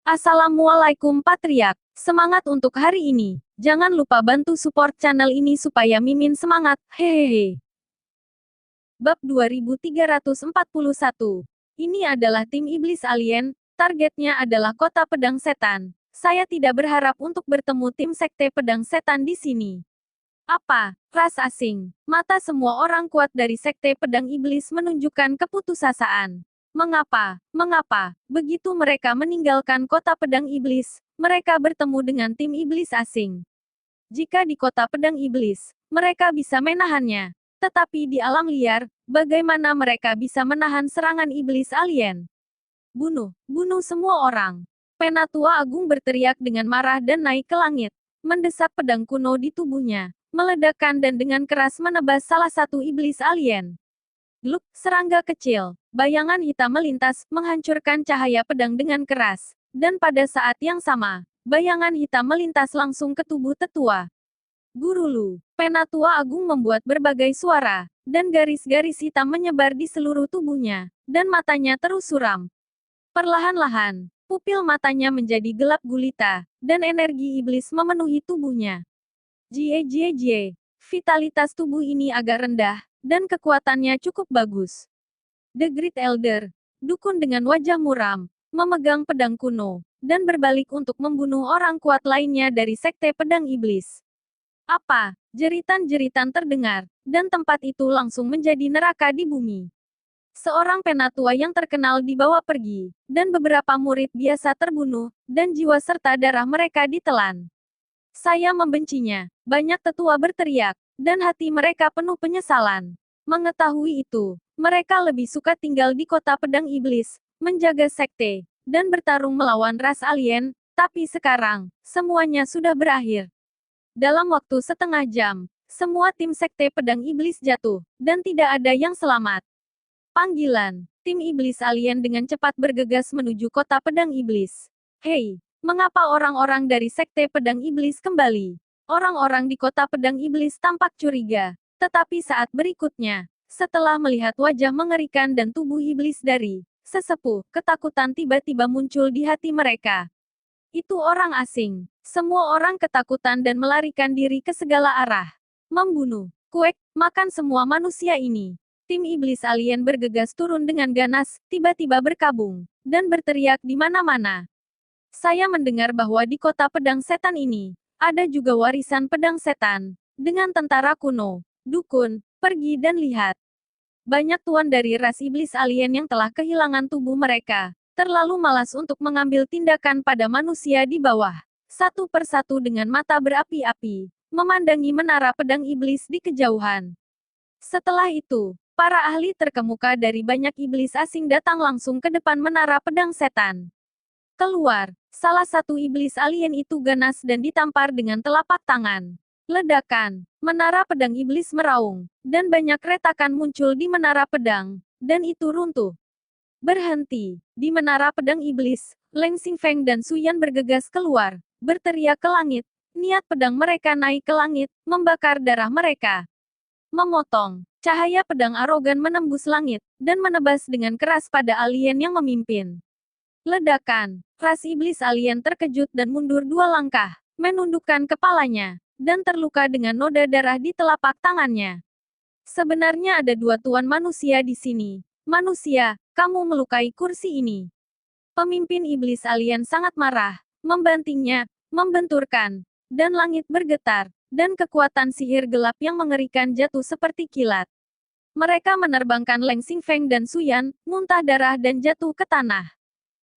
Assalamualaikum Patriark. Semangat untuk hari ini. Jangan lupa bantu support channel ini supaya Mimin semangat. Hehehe. Bab 2341. Ini adalah tim iblis alien. Targetnya adalah kota pedang setan. Saya tidak berharap untuk bertemu tim sekte pedang setan di sini. Apa? Ras asing. Mata semua orang kuat dari sekte pedang iblis menunjukkan keputusasaan. Mengapa? Mengapa? Begitu mereka meninggalkan kota pedang iblis, mereka bertemu dengan tim iblis asing. Jika di kota pedang iblis, mereka bisa menahannya. Tetapi di alam liar, bagaimana mereka bisa menahan serangan iblis alien? Bunuh! Bunuh semua orang! Penatua Agung berteriak dengan marah dan naik ke langit. Mendesak pedang kuno di tubuhnya. Meledakkan dan dengan keras menebas salah satu iblis alien. Gluk, serangga kecil. Bayangan hitam melintas, menghancurkan cahaya pedang dengan keras. Dan pada saat yang sama, bayangan hitam melintas langsung ke tubuh tetua. Gurulu. Penatua Agung membuat berbagai suara, dan garis-garis hitam menyebar di seluruh tubuhnya, dan matanya terus suram. Perlahan-lahan, pupil matanya menjadi gelap gulita, dan energi iblis memenuhi tubuhnya. Jie. Vitalitas tubuh ini agak rendah, dan kekuatannya cukup bagus. The Great Elder, dukun dengan wajah muram, memegang pedang kuno, dan berbalik untuk membunuh orang kuat lainnya dari sekte pedang iblis. Apa? Jeritan-jeritan terdengar, dan tempat itu langsung menjadi neraka di bumi. Seorang penatua yang terkenal dibawa pergi, dan beberapa murid biasa terbunuh, dan jiwa serta darah mereka ditelan. Saya membencinya. Banyak tetua berteriak, dan hati mereka penuh penyesalan. Mengetahui itu, mereka lebih suka tinggal di kota pedang iblis, menjaga sekte, dan bertarung melawan ras alien, tapi sekarang, semuanya sudah berakhir. Dalam waktu setengah jam, semua tim sekte pedang iblis jatuh, dan tidak ada yang selamat. Panggilan. Tim iblis alien dengan cepat bergegas menuju kota pedang iblis. Hei, mengapa orang-orang dari sekte pedang iblis kembali? Orang-orang di kota pedang iblis tampak curiga. Tetapi saat berikutnya, setelah melihat wajah mengerikan dan tubuh iblis dari sesepuh, ketakutan tiba-tiba muncul di hati mereka. Itu orang asing. Semua orang ketakutan dan melarikan diri ke segala arah. Membunuh, kuek, makan semua manusia ini. Tim iblis alien bergegas turun dengan ganas, tiba-tiba berkabung, dan berteriak di mana-mana. Saya mendengar bahwa di kota pedang setan ini, ada juga warisan pedang setan. Dengan tentara kuno, dukun, pergi dan lihat. Banyak tuan dari ras iblis alien yang telah kehilangan tubuh mereka, terlalu malas untuk mengambil tindakan pada manusia di bawah. Satu persatu dengan mata berapi-api, memandangi menara pedang iblis di kejauhan. Setelah itu, para ahli terkemuka dari banyak iblis asing datang langsung ke depan menara pedang setan. Keluar, salah satu iblis alien itu ganas dan ditampar dengan telapak tangan. Ledakan, menara pedang iblis meraung, dan banyak retakan muncul di menara pedang, dan itu runtuh. Berhenti, di menara pedang iblis, Leng Xingfeng dan Suyan bergegas keluar, berteriak ke langit. Niat pedang mereka naik ke langit, membakar darah mereka. Memotong, cahaya pedang arogan menembus langit, dan menebas dengan keras pada alien yang memimpin. Ledakan, ras iblis alien terkejut dan mundur 2 langkah, menundukkan kepalanya, dan terluka dengan noda darah di telapak tangannya. Sebenarnya ada 2 tuan manusia di sini. Manusia, kamu melukai kursi ini. Pemimpin iblis alien sangat marah, membantingnya, membenturkan, dan langit bergetar, dan kekuatan sihir gelap yang mengerikan jatuh seperti kilat. Mereka menerbangkan Leng Xingfeng dan Suyan, muntah darah dan jatuh ke tanah.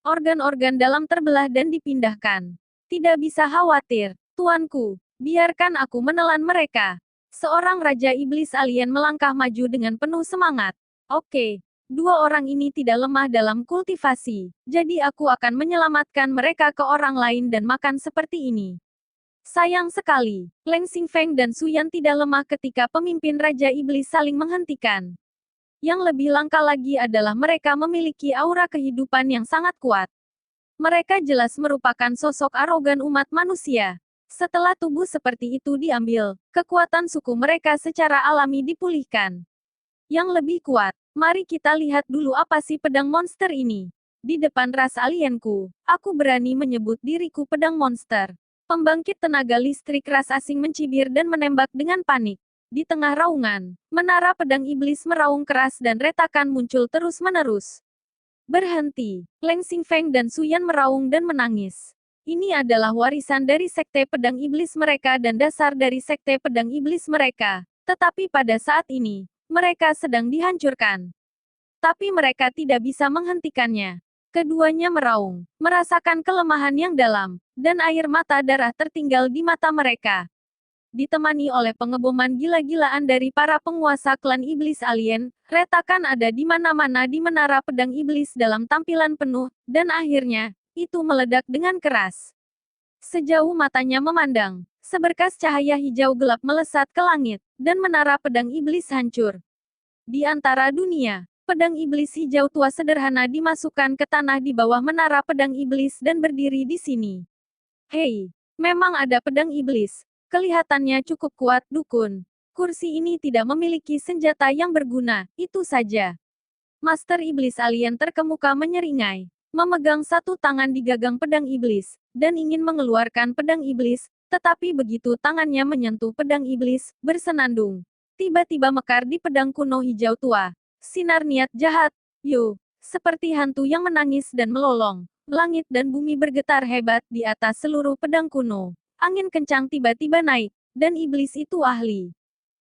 Organ-organ dalam terbelah dan dipindahkan. Tidak bisa khawatir, tuanku, biarkan aku menelan mereka. Seorang raja iblis alien melangkah maju dengan penuh semangat. Oke. 2 orang ini tidak lemah dalam kultivasi, jadi aku akan menyelamatkan mereka ke orang lain dan makan seperti ini. Sayang sekali, Leng Xingfeng dan Suyan tidak lemah ketika pemimpin Raja Iblis saling menghentikan. Yang lebih langka lagi adalah mereka memiliki aura kehidupan yang sangat kuat. Mereka jelas merupakan sosok arogan umat manusia. Setelah tubuh seperti itu diambil, kekuatan suku mereka secara alami dipulihkan. Yang lebih kuat, mari kita lihat dulu apa sih pedang monster ini. Di depan ras alienku, aku berani menyebut diriku pedang monster. Pembangkit tenaga listrik ras asing mencibir dan menembak dengan panik. Di tengah raungan, menara pedang iblis meraung keras dan retakan muncul terus-menerus. Berhenti. Leng Xingfeng dan Suyan meraung dan menangis. Ini adalah warisan dari sekte pedang iblis mereka dan dasar dari sekte pedang iblis mereka. Tetapi pada saat ini, mereka sedang dihancurkan. Tapi mereka tidak bisa menghentikannya. Keduanya meraung, merasakan kelemahan yang dalam, dan air mata darah tertinggal di mata mereka. Ditemani oleh pengeboman gila-gilaan dari para penguasa klan iblis alien, retakan ada di mana-mana di menara pedang iblis dalam tampilan penuh, dan akhirnya, itu meledak dengan keras. Sejauh matanya memandang, seberkas cahaya hijau gelap melesat ke langit, dan menara pedang iblis hancur. Di antara dunia, pedang iblis hijau tua sederhana dimasukkan ke tanah di bawah menara pedang iblis dan berdiri di sini. Hei, memang ada pedang iblis. Kelihatannya cukup kuat, dukun. Kursi ini tidak memiliki senjata yang berguna, itu saja. Master iblis alien terkemuka menyeringai, memegang satu tangan di gagang pedang iblis, dan ingin mengeluarkan pedang iblis, tetapi begitu tangannya menyentuh pedang iblis, bersenandung. Tiba-tiba mekar di pedang kuno hijau tua. Sinar niat jahat, yo, seperti hantu yang menangis dan melolong. Langit dan bumi bergetar hebat di atas seluruh pedang kuno. Angin kencang tiba-tiba naik, dan iblis itu ahli.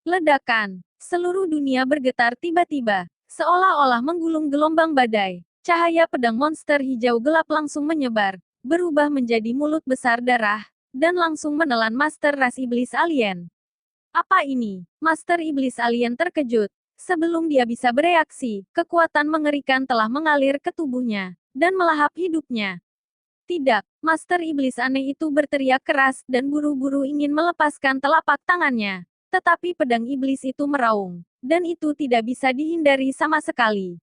Ledakan. Seluruh dunia bergetar tiba-tiba, seolah-olah menggulung gelombang badai. Cahaya pedang monster hijau gelap langsung menyebar, berubah menjadi mulut besar darah, dan langsung menelan Master ras iblis alien. Apa ini? Master iblis alien terkejut. Sebelum dia bisa bereaksi, kekuatan mengerikan telah mengalir ke tubuhnya, dan melahap hidupnya. Tidak, Master iblis aneh itu berteriak keras dan buru-buru ingin melepaskan telapak tangannya. Tetapi pedang iblis itu meraung, dan itu tidak bisa dihindari sama sekali.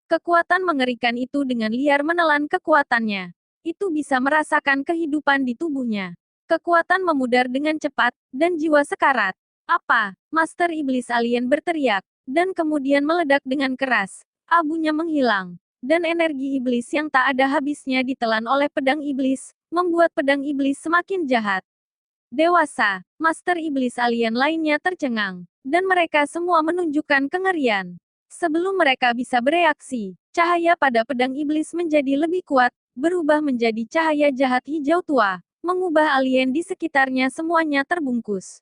Kekuatan mengerikan itu dengan liar menelan kekuatannya. Itu bisa merasakan kehidupan di tubuhnya. Kekuatan memudar dengan cepat, dan jiwa sekarat. Apa? Master iblis alien berteriak, dan kemudian meledak dengan keras. Abunya menghilang, dan energi iblis yang tak ada habisnya ditelan oleh pedang iblis, membuat pedang iblis semakin jahat. Dewasa, Master iblis alien lainnya tercengang, dan mereka semua menunjukkan kengerian. Sebelum mereka bisa bereaksi, cahaya pada pedang iblis menjadi lebih kuat, berubah menjadi cahaya jahat hijau tua, mengubah alien di sekitarnya semuanya terbungkus.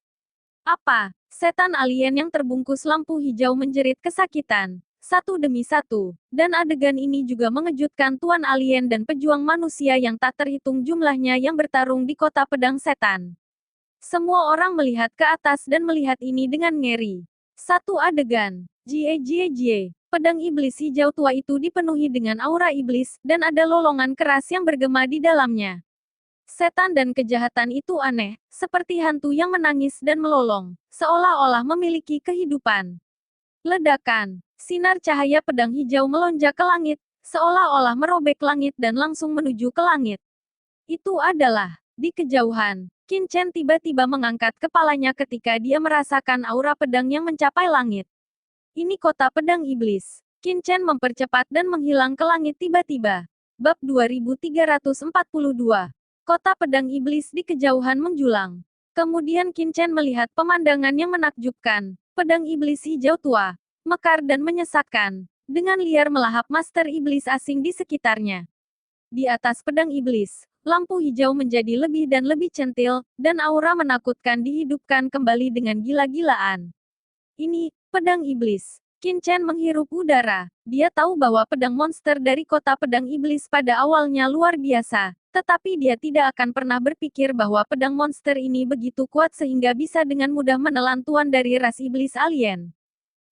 Apa? Setan alien yang terbungkus lampu hijau menjerit kesakitan, satu demi satu, dan adegan ini juga mengejutkan tuan alien dan pejuang manusia yang tak terhitung jumlahnya yang bertarung di kota pedang setan. Semua orang melihat ke atas dan melihat ini dengan ngeri. Satu adegan. Jie. Pedang iblis hijau tua itu dipenuhi dengan aura iblis, dan ada lolongan keras yang bergema di dalamnya. Setan dan kejahatan itu aneh, seperti hantu yang menangis dan melolong, seolah-olah memiliki kehidupan. Ledakan. Sinar cahaya pedang hijau melonjak ke langit, seolah-olah merobek langit dan langsung menuju ke langit. Itu adalah, di kejauhan, Qin Chen tiba-tiba mengangkat kepalanya ketika dia merasakan aura pedang yang mencapai langit. Ini kota pedang iblis. Qin Chen mempercepat dan menghilang ke langit tiba-tiba. Bab 2342. Kota pedang iblis di kejauhan menjulang. Kemudian Qin Chen melihat pemandangan yang menakjubkan. Pedang iblis hijau tua, mekar dan menyesatkan, dengan liar melahap master iblis asing di sekitarnya. Di atas pedang iblis, lampu hijau menjadi lebih dan lebih centil, dan aura menakutkan dihidupkan kembali dengan gila-gilaan. Ini, pedang iblis. Qin Chen menghirup udara. Dia tahu bahwa pedang monster dari kota pedang iblis pada awalnya luar biasa, tetapi dia tidak akan pernah berpikir bahwa pedang monster ini begitu kuat sehingga bisa dengan mudah menelan tuan dari ras iblis alien.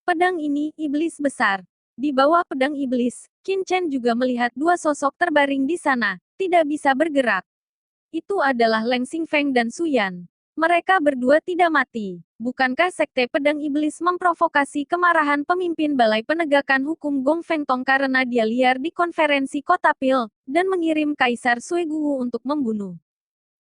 Pedang ini, iblis besar. Di bawah pedang iblis, Qin Chen juga melihat dua sosok terbaring di sana, tidak bisa bergerak. Itu adalah Leng Xingfeng dan Suyan. Mereka berdua tidak mati. Bukankah sekte pedang iblis memprovokasi kemarahan pemimpin Balai Penegakan Hukum Gong Feng Tong karena dia liar di konferensi Kota Pil, dan mengirim Kaisar Suiguwu untuk membunuh?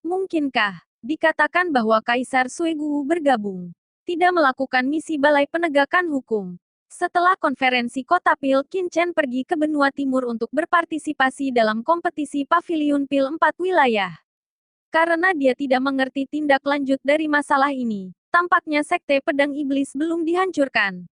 Mungkinkah dikatakan bahwa Kaisar Suiguwu bergabung, tidak melakukan misi Balai Penegakan Hukum? Setelah konferensi Kota Pil, Qin Chen pergi ke benua timur untuk berpartisipasi dalam kompetisi Paviliun Pil 4 wilayah. Karena dia tidak mengerti tindak lanjut dari masalah ini, tampaknya Sekte Pedang Iblis belum dihancurkan.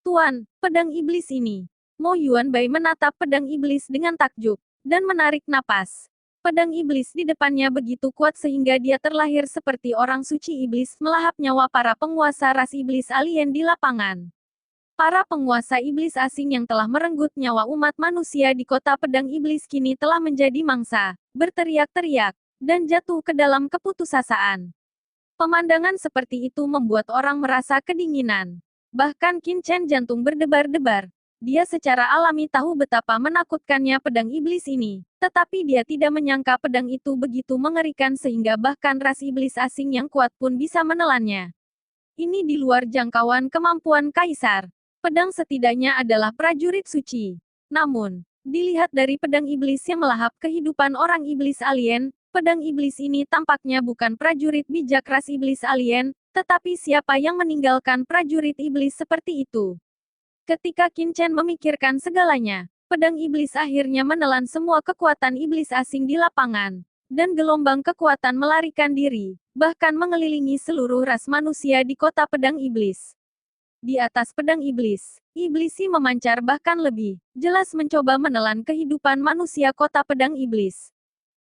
Tuan, pedang iblis ini. Mo Yuanbai menatap pedang iblis dengan takjub, dan menarik napas. Pedang iblis di depannya begitu kuat sehingga dia terlahir seperti orang suci iblis melahap nyawa para penguasa ras iblis alien di lapangan. Para penguasa iblis asing yang telah merenggut nyawa umat manusia di kota pedang iblis kini telah menjadi mangsa, berteriak-teriak, dan jatuh ke dalam keputusasaan. Pemandangan seperti itu membuat orang merasa kedinginan. Bahkan Qin Chen jantung berdebar-debar. Dia secara alami tahu betapa menakutkannya pedang iblis ini, tetapi dia tidak menyangka pedang itu begitu mengerikan sehingga bahkan ras iblis asing yang kuat pun bisa menelannya. Ini di luar jangkauan kemampuan Kaisar. Pedang setidaknya adalah prajurit suci. Namun, dilihat dari pedang iblis yang melahap kehidupan orang iblis alien, pedang iblis ini tampaknya bukan prajurit bijak ras iblis alien, tetapi siapa yang meninggalkan prajurit iblis seperti itu. Ketika Qin Chen memikirkan segalanya, pedang iblis akhirnya menelan semua kekuatan iblis asing di lapangan, dan gelombang kekuatan melarikan diri, bahkan mengelilingi seluruh ras manusia di kota pedang iblis. Di atas pedang iblis, iblisi memancar bahkan lebih jelas mencoba menelan kehidupan manusia kota pedang iblis.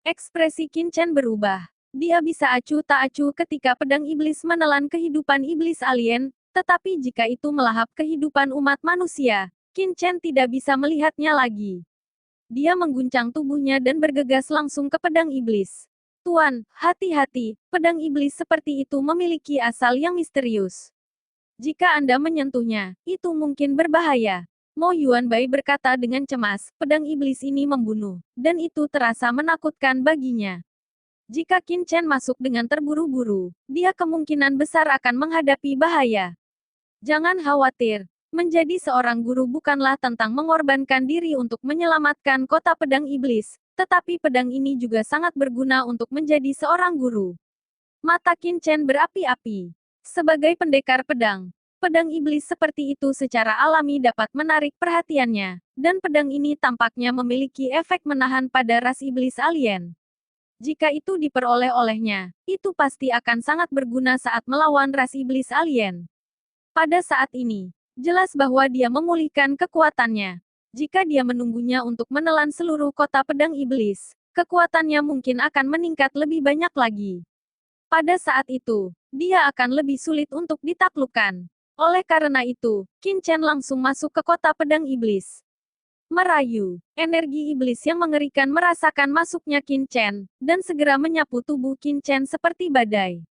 Ekspresi Qin Chen berubah. Dia bisa acuh tak acuh ketika pedang iblis menelan kehidupan iblis alien, tetapi jika itu melahap kehidupan umat manusia, Qin Chen tidak bisa melihatnya lagi. Dia mengguncang tubuhnya dan bergegas langsung ke pedang iblis. Tuan, hati-hati, pedang iblis seperti itu memiliki asal yang misterius. Jika Anda menyentuhnya, itu mungkin berbahaya. Mo Yuanbai berkata dengan cemas, pedang iblis ini membunuh, dan itu terasa menakutkan baginya. Jika Qin Chen masuk dengan terburu-buru, dia kemungkinan besar akan menghadapi bahaya. Jangan khawatir, menjadi seorang guru bukanlah tentang mengorbankan diri untuk menyelamatkan kota pedang iblis, tetapi pedang ini juga sangat berguna untuk menjadi seorang guru. Mata Qin Chen berapi-api. Sebagai pendekar pedang, pedang iblis seperti itu secara alami dapat menarik perhatiannya, dan pedang ini tampaknya memiliki efek menahan pada ras iblis alien. Jika itu diperoleh olehnya, itu pasti akan sangat berguna saat melawan ras iblis alien. Pada saat ini, jelas bahwa dia memulihkan kekuatannya. Jika dia menunggunya untuk menelan seluruh kota pedang iblis, kekuatannya mungkin akan meningkat lebih banyak lagi. Pada saat itu, dia akan lebih sulit untuk ditaklukkan. Oleh karena itu, Qin Chen langsung masuk ke kota pedang iblis. Merayu, energi iblis yang mengerikan merasakan masuknya Qin Chen, dan segera menyapu tubuh Qin Chen seperti badai.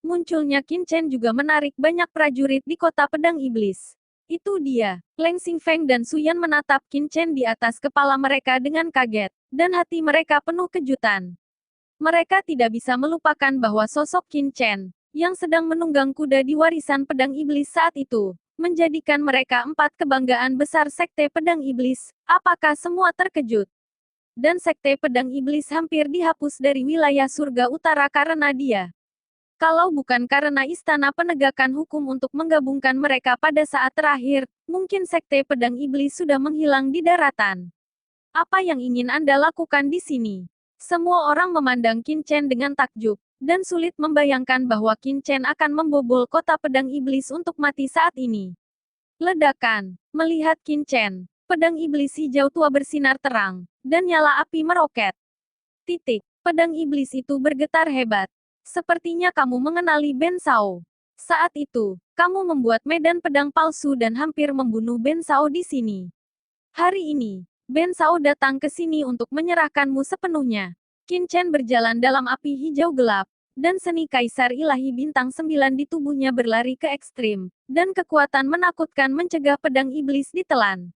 Munculnya Qin Chen juga menarik banyak prajurit di kota pedang iblis. Itu dia. Leng Xingfeng dan Suyan menatap Qin Chen di atas kepala mereka dengan kaget, dan hati mereka penuh kejutan. Mereka tidak bisa melupakan bahwa sosok Qin Chen, yang sedang menunggang kuda di warisan pedang iblis saat itu, menjadikan mereka empat kebanggaan besar Sekte Pedang Iblis. Apakah semua terkejut? Dan Sekte Pedang Iblis hampir dihapus dari wilayah surga utara karena dia. Kalau bukan karena Istana Penegakan Hukum untuk menggabungkan mereka pada saat terakhir, mungkin Sekte Pedang Iblis sudah menghilang di daratan. Apa yang ingin Anda lakukan di sini? Semua orang memandang Qin Chen dengan takjub, dan sulit membayangkan bahwa Qin Chen akan membobol kota pedang iblis untuk mati saat ini. Ledakan. Melihat Qin Chen, pedang iblis hijau tua bersinar terang, dan nyala api meroket. Titik. Pedang iblis itu bergetar hebat. Sepertinya kamu mengenali Ben Shao. Saat itu, kamu membuat medan pedang palsu dan hampir membunuh Ben Shao di sini. Hari ini, Ben Shao datang ke sini untuk menyerahkanmu sepenuhnya. Qin Chen berjalan dalam api hijau gelap, dan seni Kaisar Ilahi Bintang 9 di tubuhnya berlari ke ekstrim, dan kekuatan menakutkan mencegah pedang iblis ditelan.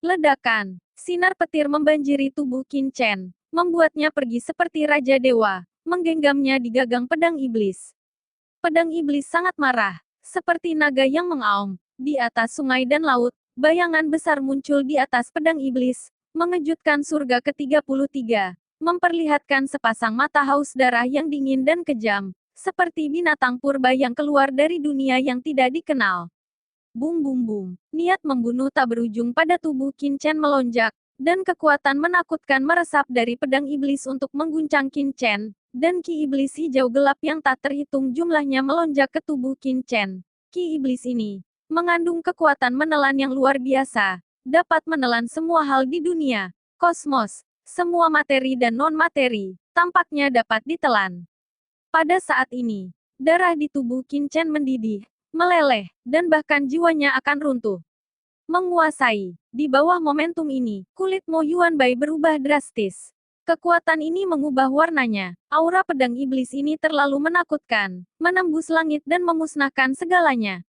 Ledakan, sinar petir membanjiri tubuh Qin Chen, membuatnya pergi seperti Raja Dewa, menggenggamnya di gagang pedang iblis. Pedang iblis sangat marah, seperti naga yang mengaum, di atas sungai dan laut. Bayangan besar muncul di atas pedang iblis, mengejutkan surga ke-33, memperlihatkan sepasang mata haus darah yang dingin dan kejam, seperti binatang purba yang keluar dari dunia yang tidak dikenal. Bum bum bum. Niat membunuh tak berujung pada tubuh Qin Chen melonjak, dan kekuatan menakutkan meresap dari pedang iblis untuk mengguncang Qin Chen, dan ki iblis hijau gelap yang tak terhitung jumlahnya melonjak ke tubuh Qin Chen. Ki iblis ini mengandung kekuatan menelan yang luar biasa, dapat menelan semua hal di dunia, kosmos, semua materi dan non-materi, tampaknya dapat ditelan. Pada saat ini, darah di tubuh Qin Chen mendidih, meleleh, dan bahkan jiwanya akan runtuh. Menguasai. Di bawah momentum ini, kulit Mo Yuanbai berubah drastis. Kekuatan ini mengubah warnanya. Aura pedang iblis ini terlalu menakutkan, menembus langit dan memusnahkan segalanya.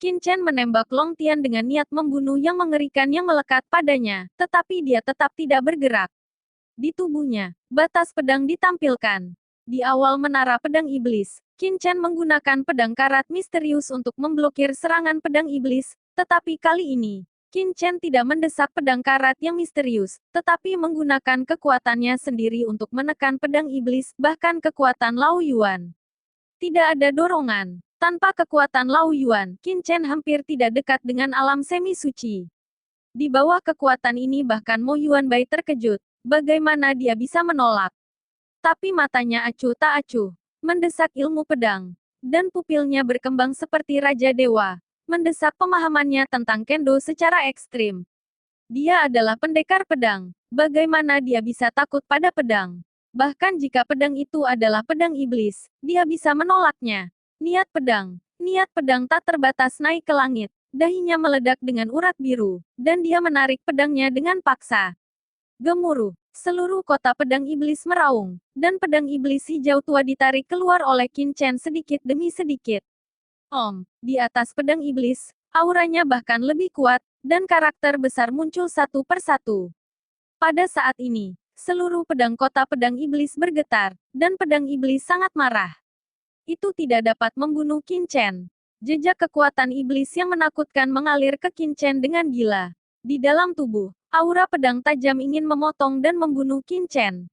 Qin Chen menembak Long Tian dengan niat membunuh yang mengerikan yang melekat padanya, tetapi dia tetap tidak bergerak. Di tubuhnya, batas pedang ditampilkan. Di awal menara pedang iblis, Qin Chen menggunakan pedang karat misterius untuk memblokir serangan pedang iblis, tetapi kali ini, Qin Chen tidak mendesak pedang karat yang misterius, tetapi menggunakan kekuatannya sendiri untuk menekan pedang iblis, bahkan kekuatan Lao Yuan. Tidak ada dorongan. Tanpa kekuatan Lao Yuan, Qin Chen hampir tidak dekat dengan alam semi suci. Di bawah kekuatan ini bahkan Mo Yuanbai terkejut. Bagaimana dia bisa menolak? Tapi matanya acuh tak acuh, mendesak ilmu pedang, dan pupilnya berkembang seperti Raja Dewa, mendesak pemahamannya tentang Kendo secara ekstrim. Dia adalah pendekar pedang, bagaimana dia bisa takut pada pedang? Bahkan jika pedang itu adalah pedang iblis, dia bisa menolaknya. Niat pedang tak terbatas naik ke langit, dahinya meledak dengan urat biru, dan dia menarik pedangnya dengan paksa. Gemuruh, seluruh kota pedang iblis meraung, dan pedang iblis hijau tua ditarik keluar oleh Qin Chen sedikit demi sedikit. Di atas pedang iblis, auranya bahkan lebih kuat, dan karakter besar muncul satu persatu. Pada saat ini, seluruh pedang kota pedang iblis bergetar, dan pedang iblis sangat marah. Itu tidak dapat membunuh Qin Chen. Jejak kekuatan iblis yang menakutkan mengalir ke Qin Chen dengan gila. Di dalam tubuh, aura pedang tajam ingin memotong dan membunuh Qin Chen.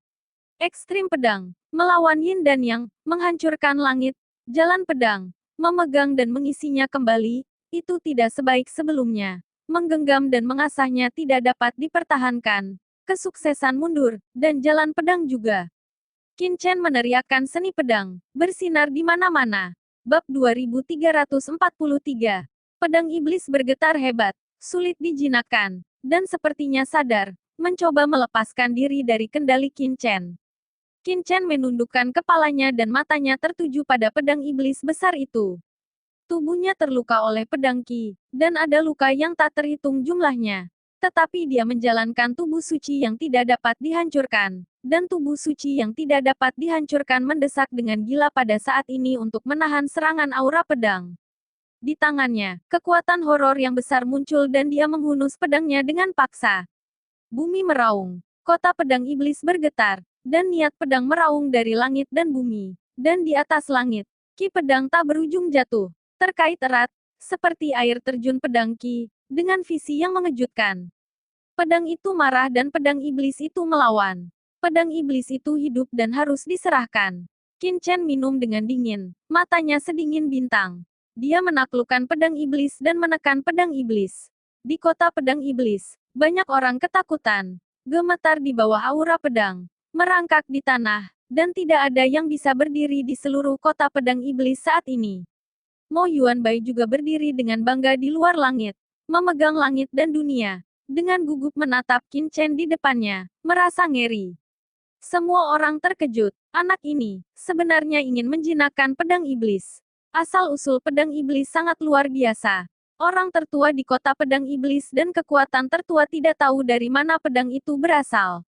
Ekstrim pedang, melawan yin dan yang, menghancurkan langit, jalan pedang, memegang dan mengisinya kembali, itu tidak sebaik sebelumnya. Menggenggam dan mengasahnya tidak dapat dipertahankan. Kesuksesan mundur, dan jalan pedang juga. Qin Chen meneriakkan seni pedang, bersinar di mana-mana. Bab 2343. Pedang iblis bergetar hebat, sulit dijinakkan, dan sepertinya sadar, mencoba melepaskan diri dari kendali Qin Chen. Qin Chen menundukkan kepalanya dan matanya tertuju pada pedang iblis besar itu. Tubuhnya terluka oleh pedang Qi, dan ada luka yang tak terhitung jumlahnya. Tetapi dia menjalankan tubuh suci yang tidak dapat dihancurkan, dan tubuh suci yang tidak dapat dihancurkan mendesak dengan gila pada saat ini untuk menahan serangan aura pedang. Di tangannya, kekuatan horor yang besar muncul dan dia menghunus pedangnya dengan paksa. Bumi meraung, kota pedang iblis bergetar, dan niat pedang meraung dari langit dan bumi. Dan di atas langit, ki pedang tak berujung jatuh, terkait erat, seperti air terjun pedang ki, dengan visi yang mengejutkan. Pedang itu marah dan pedang iblis itu melawan. Pedang iblis itu hidup dan harus diserahkan. Qin Chen minum dengan dingin, matanya sedingin bintang. Dia menaklukkan pedang iblis dan menekan pedang iblis. Di kota pedang iblis, banyak orang ketakutan, gemetar di bawah aura pedang, merangkak di tanah, dan tidak ada yang bisa berdiri di seluruh kota pedang iblis saat ini. Mo Yuanbai juga berdiri dengan bangga di luar langit, memegang langit dan dunia, dengan gugup menatap Qin Chen di depannya, merasa ngeri. Semua orang terkejut, anak ini sebenarnya ingin menjinakkan pedang iblis. Asal-usul pedang iblis sangat luar biasa. Orang tertua di kota pedang iblis dan kekuatan tertua tidak tahu dari mana pedang itu berasal.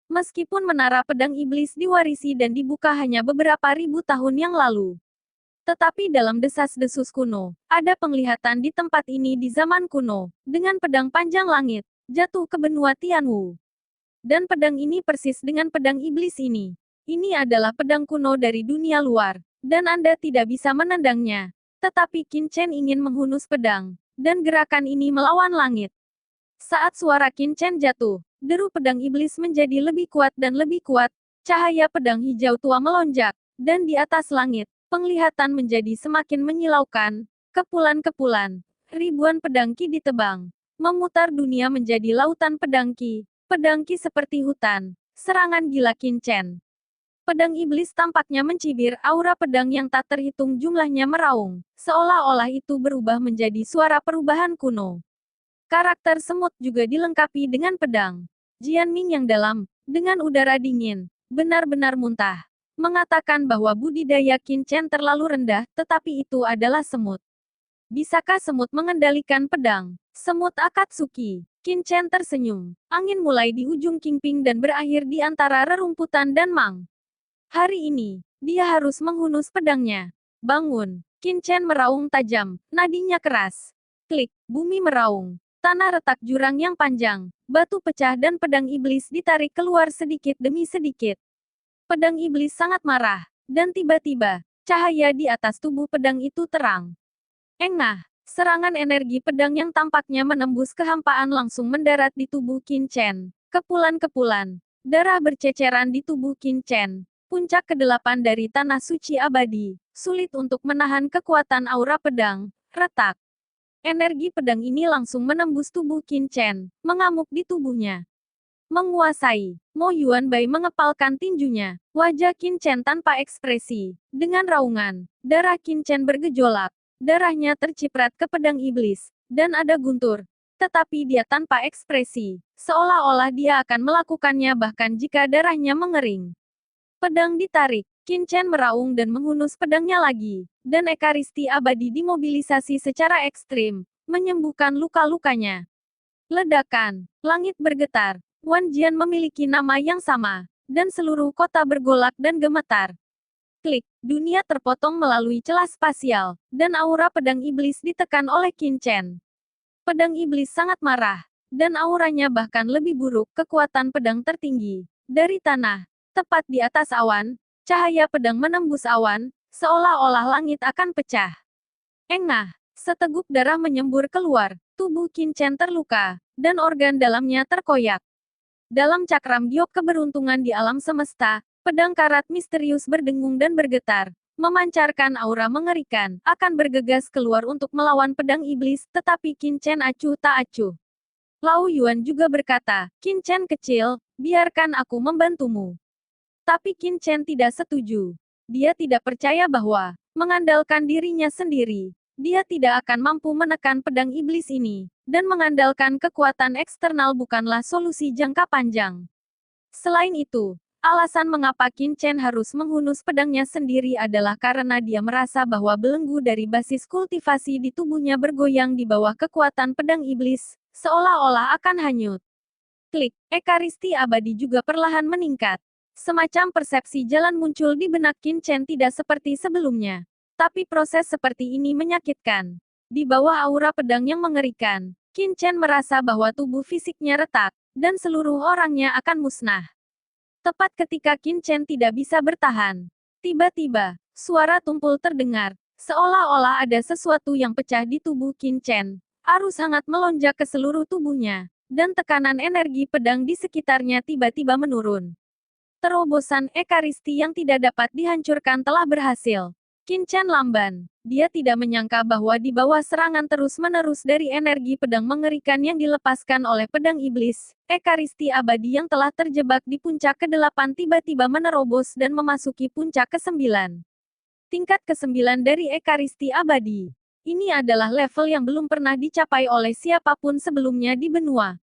Meskipun menara pedang iblis diwarisi dan dibuka hanya beberapa ribu tahun yang lalu. Tetapi dalam desas-desus kuno, ada penglihatan di tempat ini di zaman kuno, dengan pedang panjang langit, jatuh ke benua Tianwu. Dan pedang ini persis dengan pedang iblis ini. Ini adalah pedang kuno dari dunia luar, dan Anda tidak bisa menendangnya. Tetapi Qin Chen ingin menghunus pedang, dan gerakan ini melawan langit. Saat suara Qin Chen jatuh, deru pedang iblis menjadi lebih kuat dan lebih kuat, cahaya pedang hijau tua melonjak, dan di atas langit, penglihatan menjadi semakin menyilaukan. Kepulan-kepulan, Ribuan pedang Qi ditebang, memutar dunia menjadi lautan pedang Qi. Pedang Qi seperti hutan, serangan gila Qin Chen. Pedang iblis tampaknya mencibir, aura pedang yang tak terhitung jumlahnya meraung, seolah-olah itu berubah menjadi suara perubahan kuno. Karakter semut juga dilengkapi dengan pedang. Jianming yang dalam, dengan udara dingin, benar-benar muntah. Mengatakan bahwa budidaya Qin Chen terlalu rendah, tetapi itu adalah semut. Bisakah semut mengendalikan pedang? Semut Akatsuki. Qin Chen tersenyum. Angin mulai di ujung Qingping dan berakhir di antara rerumputan dan Mang. Hari ini, dia harus menghunus pedangnya. Bangun. Qin Chen meraung tajam, nadinya keras. Klik, bumi meraung. Tanah retak jurang yang panjang, batu pecah dan pedang iblis ditarik keluar sedikit demi sedikit. Pedang iblis sangat marah, dan tiba-tiba, cahaya di atas tubuh pedang itu terang. Engah, serangan energi pedang yang tampaknya menembus kehampaan langsung mendarat di tubuh Qin Chen. Kepulan-kepulan, darah berceceran di tubuh Qin Chen. Puncak ke-8 dari tanah suci abadi, sulit untuk menahan kekuatan aura pedang, retak. Energi pedang ini langsung menembus tubuh Qin Chen, mengamuk di tubuhnya. Menguasai, Mo Yuanbai mengepalkan tinjunya. Wajah Qin Chen tanpa ekspresi. Dengan raungan, darah Qin Chen bergejolak. Darahnya terciprat ke pedang iblis, dan ada guntur. Tetapi dia tanpa ekspresi, seolah-olah dia akan melakukannya bahkan jika darahnya mengering. Pedang ditarik, Qin Chen meraung dan menghunus pedangnya lagi, dan ekaristi abadi dimobilisasi secara ekstrim, menyembuhkan luka-lukanya. Ledakan, langit bergetar, Wan Jian memiliki nama yang sama, dan seluruh kota bergolak dan gemetar. Klik, dunia terpotong melalui celah spasial, dan aura pedang iblis ditekan oleh Qin Chen. Pedang iblis sangat marah, dan auranya bahkan lebih buruk, kekuatan pedang tertinggi. Dari tanah, tepat di atas awan, cahaya pedang menembus awan, seolah-olah langit akan pecah. Engah, seteguk darah menyembur keluar, tubuh Qin Chen terluka, dan organ dalamnya terkoyak. Dalam cakram giok keberuntungan di alam semesta, pedang karat misterius berdengung dan bergetar, memancarkan aura mengerikan, akan bergegas keluar untuk melawan pedang iblis, tetapi Qin Chen acuh tak acuh. Lao Yuan juga berkata, Qin Chen kecil, biarkan aku membantumu. Tapi Qin Chen tidak setuju. Dia tidak percaya bahwa, mengandalkan dirinya sendiri, dia tidak akan mampu menekan pedang iblis ini, dan mengandalkan kekuatan eksternal bukanlah solusi jangka panjang. Selain itu, alasan mengapa Qin Chen harus menghunus pedangnya sendiri adalah karena dia merasa bahwa belenggu dari basis kultivasi di tubuhnya bergoyang di bawah kekuatan pedang iblis, seolah-olah akan hanyut. Klik, ekaristi abadi juga perlahan meningkat. Semacam persepsi jalan muncul di benak Qin Chen tidak seperti sebelumnya. Tapi proses seperti ini menyakitkan. Di bawah aura pedang yang mengerikan, Qin Chen merasa bahwa tubuh fisiknya retak, dan seluruh orangnya akan musnah. Tepat ketika Qin Chen tidak bisa bertahan, tiba-tiba, suara tumpul terdengar, seolah-olah ada sesuatu yang pecah di tubuh Qin Chen. Arus hangat melonjak ke seluruh tubuhnya, dan tekanan energi pedang di sekitarnya tiba-tiba menurun. Terobosan ekaristi yang tidak dapat dihancurkan telah berhasil. Qin Chen lamban. Dia tidak menyangka bahwa di bawah serangan terus-menerus dari energi pedang mengerikan yang dilepaskan oleh pedang iblis, ekaristi abadi yang telah terjebak di puncak ke-8 tiba-tiba menerobos dan memasuki puncak ke-9. Tingkat ke-9 dari ekaristi abadi. Ini adalah level yang belum pernah dicapai oleh siapapun sebelumnya di benua.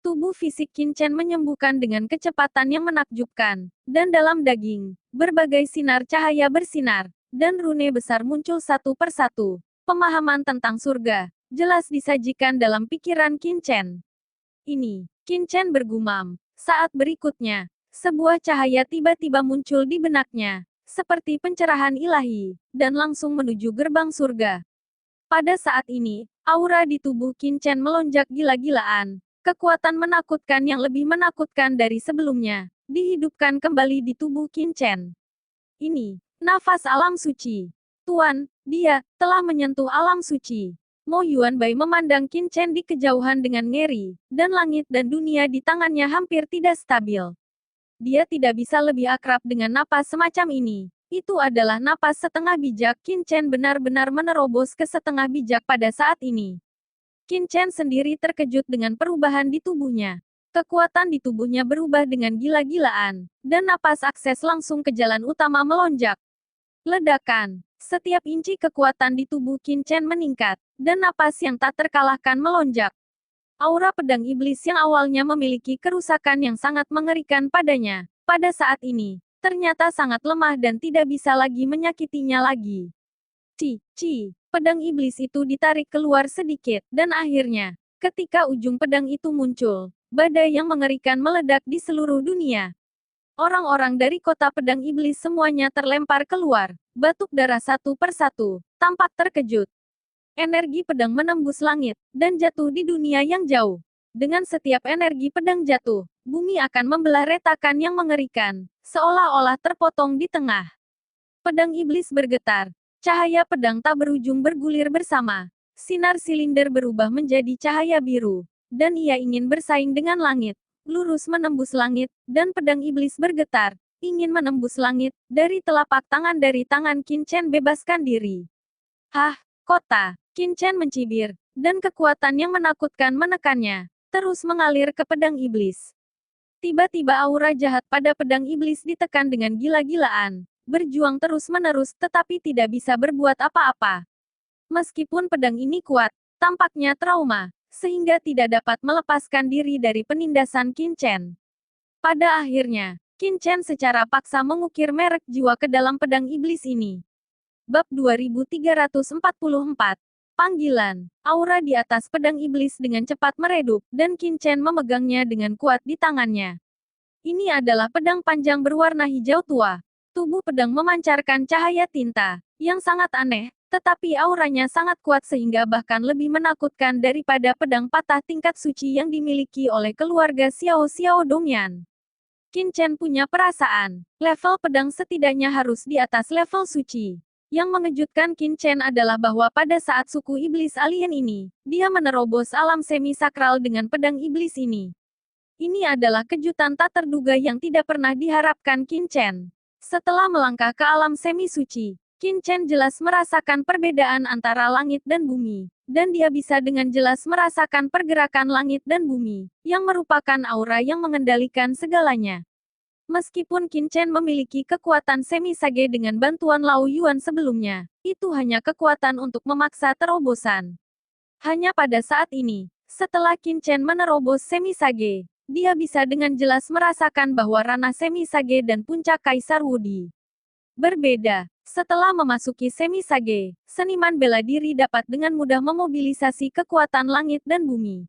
Tubuh fisik Qin Chen menyembuhkan dengan kecepatan yang menakjubkan, dan dalam daging, berbagai sinar cahaya bersinar, dan rune besar muncul satu persatu. Pemahaman tentang surga, jelas disajikan dalam pikiran Qin Chen. Ini, Qin Chen bergumam. Saat berikutnya, sebuah cahaya tiba-tiba muncul di benaknya, seperti pencerahan ilahi, dan langsung menuju gerbang surga. Pada saat ini, aura di tubuh Qin Chen melonjak gila-gilaan. Kekuatan menakutkan yang lebih menakutkan dari sebelumnya, dihidupkan kembali di tubuh Qin Chen. Ini, nafas alam suci. Tuan, dia telah menyentuh alam suci. Mo Yuanbai memandang Qin Chen di kejauhan dengan ngeri, dan langit dan dunia di tangannya hampir tidak stabil. Dia tidak bisa lebih akrab dengan napas semacam ini. Itu adalah napas setengah bijak. Qin Chen benar-benar menerobos ke setengah bijak pada saat ini. Qin Chen sendiri terkejut dengan perubahan di tubuhnya. Kekuatan di tubuhnya berubah dengan gila-gilaan, dan napas akses langsung ke jalan utama melonjak. Ledakan. Setiap inci kekuatan di tubuh Qin Chen meningkat, dan napas yang tak terkalahkan melonjak. Aura pedang iblis yang awalnya memiliki kerusakan yang sangat mengerikan padanya, pada saat ini, ternyata sangat lemah dan tidak bisa lagi menyakitinya lagi. Pedang iblis itu ditarik keluar sedikit, dan akhirnya, ketika ujung pedang itu muncul, badai yang mengerikan meledak di seluruh dunia. Orang-orang dari kota pedang iblis semuanya terlempar keluar, batuk darah satu persatu, tampak terkejut. Energi pedang menembus langit, dan jatuh di dunia yang jauh. Dengan setiap energi pedang jatuh, bumi akan membelah retakan yang mengerikan, seolah-olah terpotong di tengah. Pedang iblis bergetar. Cahaya pedang tak berujung bergulir bersama. Sinar silinder berubah menjadi cahaya biru, dan ia ingin bersaing dengan langit. Lurus menembus langit, dan pedang iblis bergetar, ingin menembus langit, dari telapak tangan Qin Chen bebaskan diri. Hah, kota. Qin Chen mencibir, dan kekuatan yang menakutkan menekannya, terus mengalir ke pedang iblis. Tiba-tiba aura jahat pada pedang iblis ditekan dengan gila-gilaan, berjuang terus-menerus tetapi tidak bisa berbuat apa-apa. Meskipun pedang ini kuat, tampaknya trauma, sehingga tidak dapat melepaskan diri dari penindasan Qin Chen. Pada akhirnya, Qin Chen secara paksa mengukir merek jiwa ke dalam pedang iblis ini. Bab 2344. Panggilan. Aura di atas pedang iblis dengan cepat meredup, dan Qin Chen memegangnya dengan kuat di tangannya. Ini adalah pedang panjang berwarna hijau tua. Tubuh pedang memancarkan cahaya tinta, yang sangat aneh, tetapi auranya sangat kuat sehingga bahkan lebih menakutkan daripada pedang patah tingkat suci yang dimiliki oleh keluarga Xiao Xiao Dongyan. Qin Chen punya perasaan, level pedang setidaknya harus di atas level suci. Yang mengejutkan Qin Chen adalah bahwa pada saat suku iblis alien ini, dia menerobos alam semi-sakral dengan pedang iblis ini. Ini adalah kejutan tak terduga yang tidak pernah diharapkan Qin Chen. Setelah melangkah ke alam semi-suci, Qin Chen jelas merasakan perbedaan antara langit dan bumi, dan dia bisa dengan jelas merasakan pergerakan langit dan bumi, yang merupakan aura yang mengendalikan segalanya. Meskipun Qin Chen memiliki kekuatan semi-sage dengan bantuan Lao Yuan sebelumnya, itu hanya kekuatan untuk memaksa terobosan. Hanya pada saat ini, setelah Qin Chen menerobos semi-sage, dia bisa dengan jelas merasakan bahwa ranah semi-sage dan puncak Kaisar Wudi berbeda. Setelah memasuki semi-sage, seniman bela diri dapat dengan mudah memobilisasi kekuatan langit dan bumi.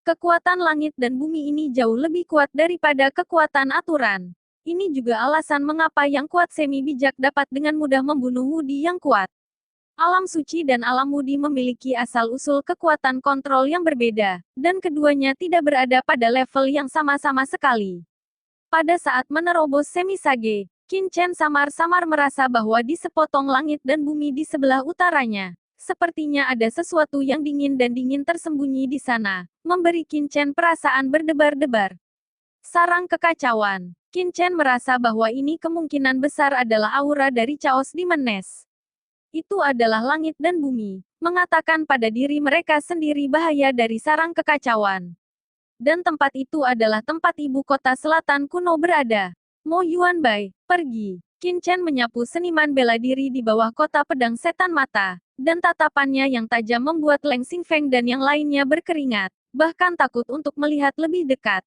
Kekuatan langit dan bumi ini jauh lebih kuat daripada kekuatan aturan. Ini juga alasan mengapa yang kuat semi-bijak dapat dengan mudah membunuh Wudi yang kuat. Alam suci dan alam Wudi memiliki asal-usul kekuatan kontrol yang berbeda, dan keduanya tidak berada pada level yang sama-sama sekali. Pada saat menerobos semi-sage, Qin Chen samar-samar merasa bahwa di sepotong langit dan bumi di sebelah utaranya, sepertinya ada sesuatu yang dingin dan dingin tersembunyi di sana, memberi Qin Chen perasaan berdebar-debar. Sarang kekacauan. Qin Chen merasa bahwa ini kemungkinan besar adalah aura dari Chaos Demon Nest. Itu adalah langit dan bumi, mengatakan pada diri mereka sendiri bahaya dari sarang kekacauan. Dan tempat itu adalah tempat ibu kota selatan kuno berada. Mo Yuanbai, pergi. Qin Chen menyapu seniman bela diri di bawah kota pedang setan mata, dan tatapannya yang tajam membuat Leng Xingfeng dan yang lainnya berkeringat, bahkan takut untuk melihat lebih dekat.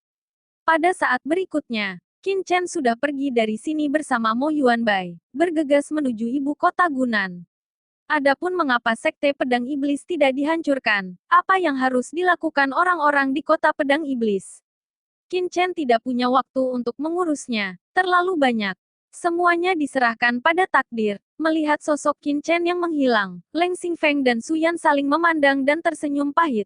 Pada saat berikutnya, Qin Chen sudah pergi dari sini bersama Mo Yuanbai, bergegas menuju ibu kota Gunan. Adapun mengapa sekte pedang iblis tidak dihancurkan, apa yang harus dilakukan orang-orang di kota pedang iblis? Qin Chen tidak punya waktu untuk mengurusnya, terlalu banyak. Semuanya diserahkan pada takdir. Melihat sosok Qin Chen yang menghilang, Leng Xingfeng dan Su Yan saling memandang dan tersenyum pahit.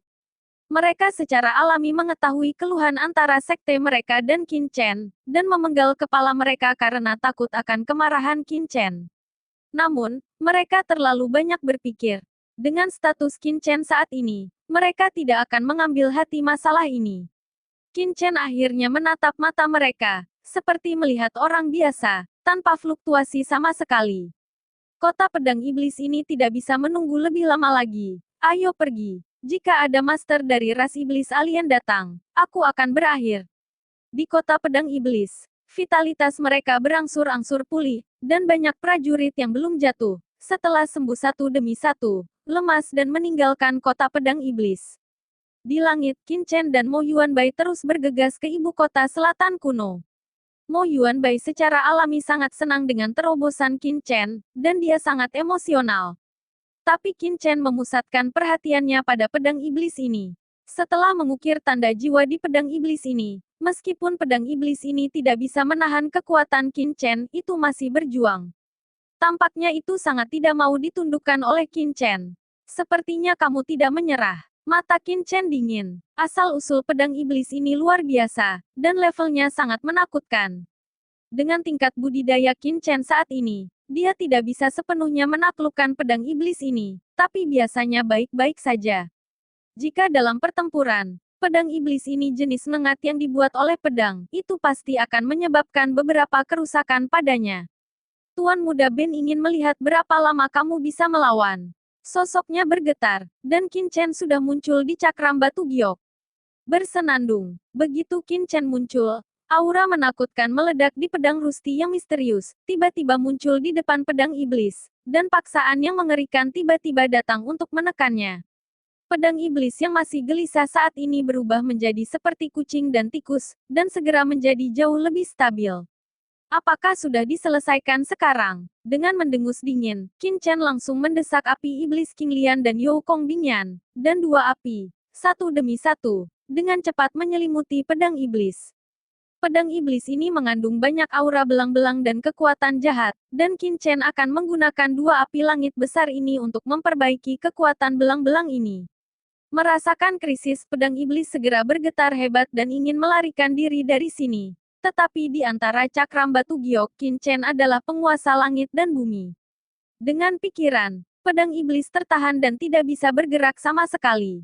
Mereka secara alami mengetahui keluhan antara sekte mereka dan Qin Chen, dan memenggal kepala mereka karena takut akan kemarahan Qin Chen. Namun, mereka terlalu banyak berpikir. Dengan status Qin Chen saat ini, mereka tidak akan mengambil hati masalah ini. Qin Chen akhirnya menatap mata mereka, seperti melihat orang biasa. tanpa fluktuasi sama sekali. Kota pedang iblis ini tidak bisa menunggu lebih lama lagi. Ayo pergi. Jika ada master dari ras iblis alien datang, aku akan berakhir. Di kota pedang iblis, vitalitas mereka berangsur-angsur pulih, dan banyak prajurit yang belum jatuh, setelah sembuh satu demi satu, lemas dan meninggalkan kota pedang iblis. Di langit, Qin Chen dan Mo Yuanbai terus bergegas ke ibu kota selatan kuno. Mo Yuanbai secara alami sangat senang dengan terobosan Qin Chen, dan dia sangat emosional. Tapi Qin Chen memusatkan perhatiannya pada pedang iblis ini. Setelah mengukir tanda jiwa di pedang iblis ini, meskipun pedang iblis ini tidak bisa menahan kekuatan Qin Chen, itu masih berjuang. Tampaknya itu sangat tidak mau ditundukkan oleh Qin Chen. Sepertinya kamu tidak menyerah. Mata Qin Chen dingin. Asal-usul pedang iblis ini luar biasa, dan levelnya sangat menakutkan. Dengan tingkat budidaya Qin Chen saat ini, dia tidak bisa sepenuhnya menaklukkan pedang iblis ini, tapi biasanya baik-baik saja. Jika dalam pertempuran, pedang iblis ini jenis nengat yang dibuat oleh pedang, itu pasti akan menyebabkan beberapa kerusakan padanya. Tuan Muda Ben ingin melihat berapa lama kamu bisa melawan. Sosoknya bergetar, dan Qin Chen sudah muncul di cakram batu giok. Bersenandung, begitu Qin Chen muncul, aura menakutkan meledak di pedang Rusti yang misterius, tiba-tiba muncul di depan pedang iblis, dan paksaan yang mengerikan tiba-tiba datang untuk menekannya. Pedang iblis yang masih gelisah saat ini berubah menjadi seperti kucing dan tikus, dan segera menjadi jauh lebih stabil. Apakah sudah diselesaikan sekarang? Dengan mendengus dingin, Qin Chen langsung mendesak api iblis King Lian dan You Kong Bingyan, dan dua api, satu demi satu, dengan cepat menyelimuti pedang iblis. Pedang iblis ini mengandung banyak aura belang-belang dan kekuatan jahat, dan Qin Chen akan menggunakan dua api langit besar ini untuk memperbaiki kekuatan belang-belang ini. Merasakan krisis, pedang iblis segera bergetar hebat dan ingin melarikan diri dari sini. Tetapi di antara cakram batu giok, Qin Chen adalah penguasa langit dan bumi. Dengan pikiran, pedang iblis tertahan dan tidak bisa bergerak sama sekali.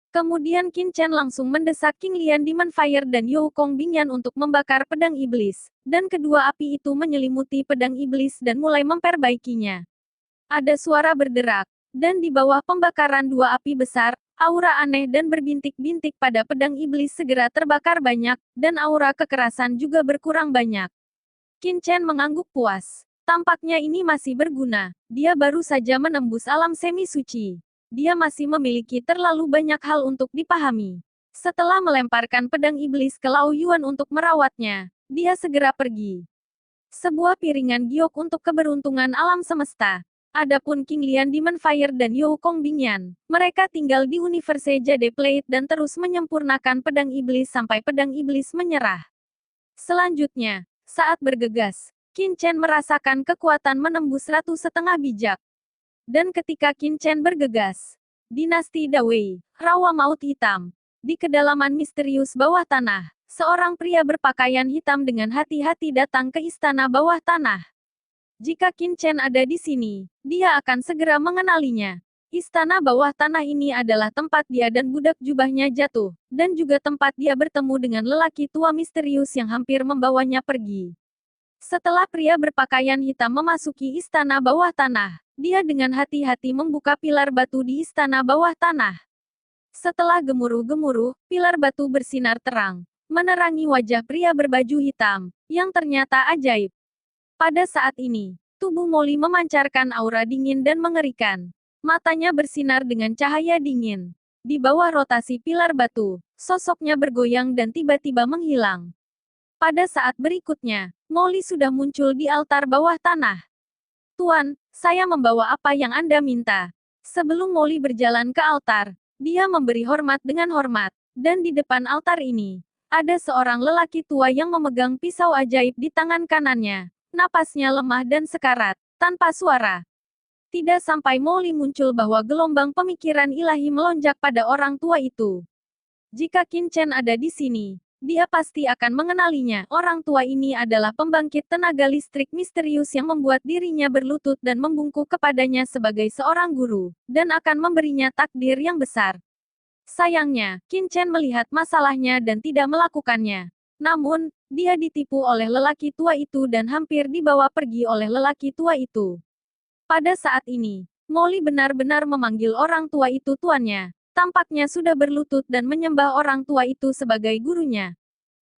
Kemudian Qin Chen langsung mendesak King Lian Demon Fire dan You Kong Bingyan untuk membakar pedang iblis, dan kedua api itu menyelimuti pedang iblis dan mulai memperbaikinya. Ada suara berderak, dan di bawah pembakaran dua api besar, aura aneh dan berbintik-bintik pada pedang iblis segera terbakar banyak, dan aura kekerasan juga berkurang banyak. Qin Chen mengangguk puas. Tampaknya ini masih berguna. Dia baru saja menembus alam semi-suci. Dia masih memiliki terlalu banyak hal untuk dipahami. Setelah melemparkan pedang iblis ke Lao Yuan untuk merawatnya, dia segera pergi. Sebuah piringan giok untuk keberuntungan alam semesta. Adapun King Lian Demon Fire dan You Kong Bingyan, mereka tinggal di Universe Jade Plate dan terus menyempurnakan pedang iblis sampai pedang iblis menyerah. Selanjutnya, saat bergegas, Qin Chen merasakan kekuatan menembus ratu setengah bijak. Dan ketika Qin Chen bergegas, dinasti Dawei, rawa maut hitam, di kedalaman misterius bawah tanah, seorang pria berpakaian hitam dengan hati-hati datang ke istana bawah tanah. Jika Qin Chen ada di sini, dia akan segera mengenalinya. Istana bawah tanah ini adalah tempat dia dan budak jubahnya jatuh, dan juga tempat dia bertemu dengan lelaki tua misterius yang hampir membawanya pergi. Setelah pria berpakaian hitam memasuki istana bawah tanah, dia dengan hati-hati membuka pilar batu di istana bawah tanah. Setelah gemuruh-gemuruh, pilar batu bersinar terang, menerangi wajah pria berbaju hitam, yang ternyata ajaib. Pada saat ini, tubuh Molly memancarkan aura dingin dan mengerikan. Matanya bersinar dengan cahaya dingin. Di bawah rotasi pilar batu, sosoknya bergoyang dan tiba-tiba menghilang. Pada saat berikutnya, Molly sudah muncul di altar bawah tanah. Tuan, saya membawa apa yang Anda minta. Sebelum Molly berjalan ke altar, dia memberi hormat dengan hormat. Dan di depan altar ini, ada seorang lelaki tua yang memegang pisau ajaib di tangan kanannya. Napasnya lemah dan sekarat, tanpa suara. Tidak sampai Molly muncul bahwa gelombang pemikiran ilahi melonjak pada orang tua itu. Jika Qin Chen ada di sini, dia pasti akan mengenalinya. Orang tua ini adalah pembangkit tenaga listrik misterius yang membuat dirinya berlutut dan membungkuk kepadanya sebagai seorang guru, dan akan memberinya takdir yang besar. Sayangnya, Qin Chen melihat masalahnya dan tidak melakukannya. Namun, dia ditipu oleh lelaki tua itu dan hampir dibawa pergi oleh lelaki tua itu. Pada saat ini, Molly benar-benar memanggil orang tua itu tuannya. Tampaknya sudah berlutut dan menyembah orang tua itu sebagai gurunya.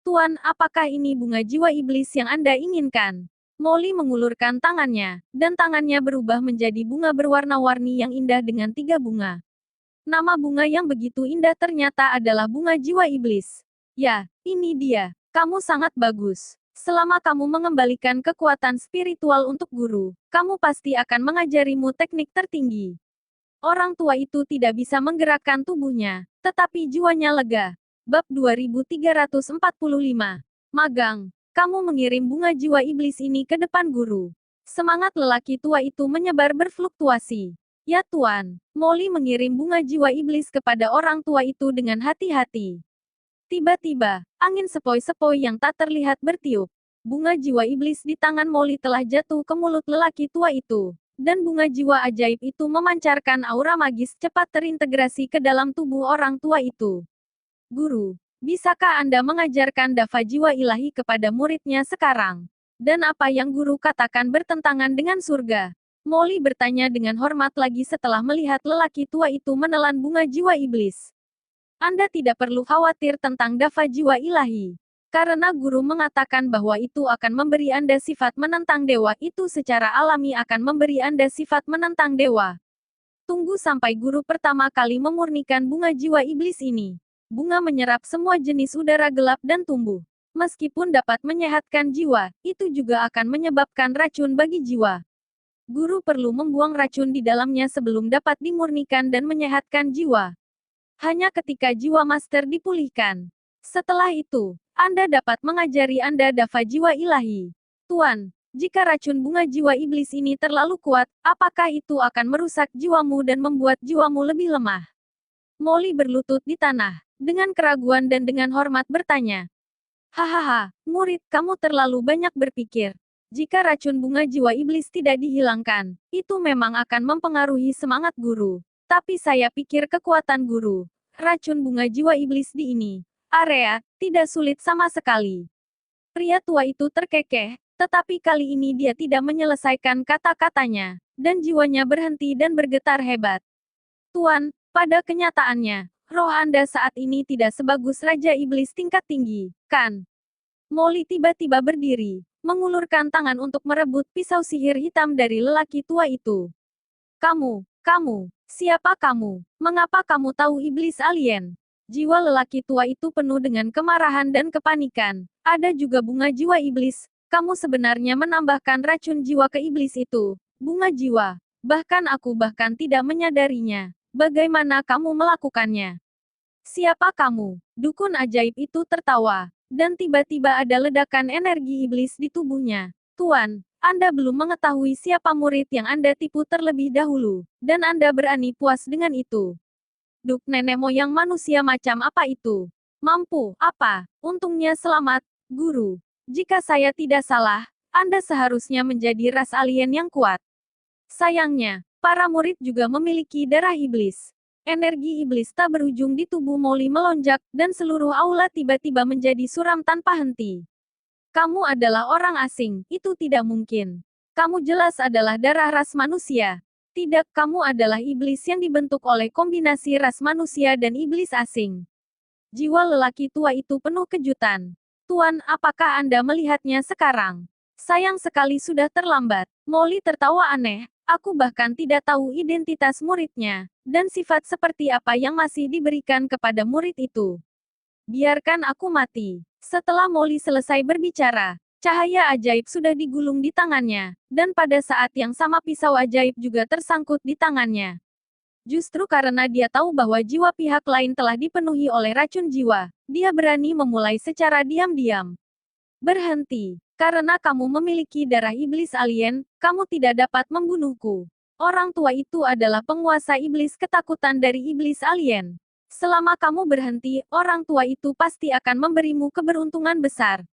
Tuan, apakah ini bunga jiwa iblis yang Anda inginkan? Molly mengulurkan tangannya, dan tangannya berubah menjadi bunga berwarna-warni yang indah dengan 3 bunga. Nama bunga yang begitu indah ternyata adalah bunga jiwa iblis. Ya, ini dia. Kamu sangat bagus. Selama kamu mengembalikan kekuatan spiritual untuk guru, kamu pasti akan mengajarimu teknik tertinggi. Orang tua itu tidak bisa menggerakkan tubuhnya, tetapi jiwanya lega. Bab 2345. Magang. Kamu mengirim bunga jiwa iblis ini ke depan guru. Semangat lelaki tua itu menyebar berfluktuasi. Ya Tuan, Molly mengirim bunga jiwa iblis kepada orang tua itu dengan hati-hati. Tiba-tiba, angin sepoi-sepoi yang tak terlihat bertiup. Bunga jiwa iblis di tangan Molly telah jatuh ke mulut lelaki tua itu. Dan bunga jiwa ajaib itu memancarkan aura magis cepat terintegrasi ke dalam tubuh orang tua itu. Guru, bisakah Anda mengajarkan dafa jiwa ilahi kepada muridnya sekarang? Dan apa yang guru katakan bertentangan dengan surga? Molly bertanya dengan hormat lagi setelah melihat lelaki tua itu menelan bunga jiwa iblis. Anda tidak perlu khawatir tentang dafa jiwa ilahi. Karena guru mengatakan bahwa itu akan memberi Anda sifat menentang dewa, itu secara alami akan memberi Anda sifat menentang dewa. Tunggu sampai guru pertama kali memurnikan bunga jiwa iblis ini. Bunga menyerap semua jenis udara gelap dan tumbuh. Meskipun dapat menyehatkan jiwa, itu juga akan menyebabkan racun bagi jiwa. Guru perlu membuang racun di dalamnya sebelum dapat dimurnikan dan menyehatkan jiwa. Hanya ketika jiwa master dipulihkan. Setelah itu, Anda dapat mengajari Anda dafa jiwa ilahi. Tuan, jika racun bunga jiwa iblis ini terlalu kuat, apakah itu akan merusak jiwamu dan membuat jiwamu lebih lemah? Molly berlutut di tanah, dengan keraguan dan dengan hormat bertanya. Hahaha, murid, kamu terlalu banyak berpikir. Jika racun bunga jiwa iblis tidak dihilangkan, itu memang akan mempengaruhi semangat guru. Tapi saya pikir kekuatan guru, racun bunga jiwa iblis di ini, area, tidak sulit sama sekali. Pria tua itu terkekeh, tetapi kali ini dia tidak menyelesaikan kata-katanya, dan jiwanya berhenti dan bergetar hebat. Tuan, pada kenyataannya, roh Anda saat ini tidak sebagus Raja Iblis tingkat tinggi, kan? Molly tiba-tiba berdiri, mengulurkan tangan untuk merebut pisau sihir hitam dari lelaki tua itu. Kamu, siapa kamu? Mengapa kamu tahu iblis alien? Jiwa lelaki tua itu penuh dengan kemarahan dan kepanikan. Ada juga bunga jiwa iblis. Kamu sebenarnya menambahkan racun jiwa ke iblis itu. Bunga jiwa. Bahkan aku tidak menyadarinya. Bagaimana kamu melakukannya? Siapa kamu? Dukun ajaib itu tertawa. Dan tiba-tiba ada ledakan energi iblis di tubuhnya. Tuan, Anda belum mengetahui siapa murid yang Anda tipu terlebih dahulu. Dan Anda berani puas dengan itu. Duk, nenek moyang manusia macam apa itu? Mampu, apa? Untungnya selamat, guru. Jika saya tidak salah, Anda seharusnya menjadi ras alien yang kuat. Sayangnya, para murid juga memiliki darah iblis. Energi iblis tak berujung di tubuh Molly melonjak, dan seluruh aula tiba-tiba menjadi suram tanpa henti. Kamu adalah orang asing, itu tidak mungkin. Kamu jelas adalah darah ras manusia. Tidak, kamu adalah iblis yang dibentuk oleh kombinasi ras manusia dan iblis asing. Jiwa lelaki tua itu penuh kejutan. Tuan, apakah Anda melihatnya sekarang? Sayang sekali sudah terlambat. Molly tertawa aneh. Aku bahkan tidak tahu identitas muridnya, dan sifat seperti apa yang masih diberikan kepada murid itu. Biarkan aku mati. Setelah Molly selesai berbicara, cahaya ajaib sudah digulung di tangannya, dan pada saat yang sama pisau ajaib juga tersangkut di tangannya. Justru karena dia tahu bahwa jiwa pihak lain telah dipenuhi oleh racun jiwa, dia berani memulai secara diam-diam. Berhenti. Karena kamu memiliki darah iblis alien, kamu tidak dapat membunuhku. Orang tua itu adalah penguasa iblis ketakutan dari iblis alien. Selama kamu berhenti, orang tua itu pasti akan memberimu keberuntungan besar.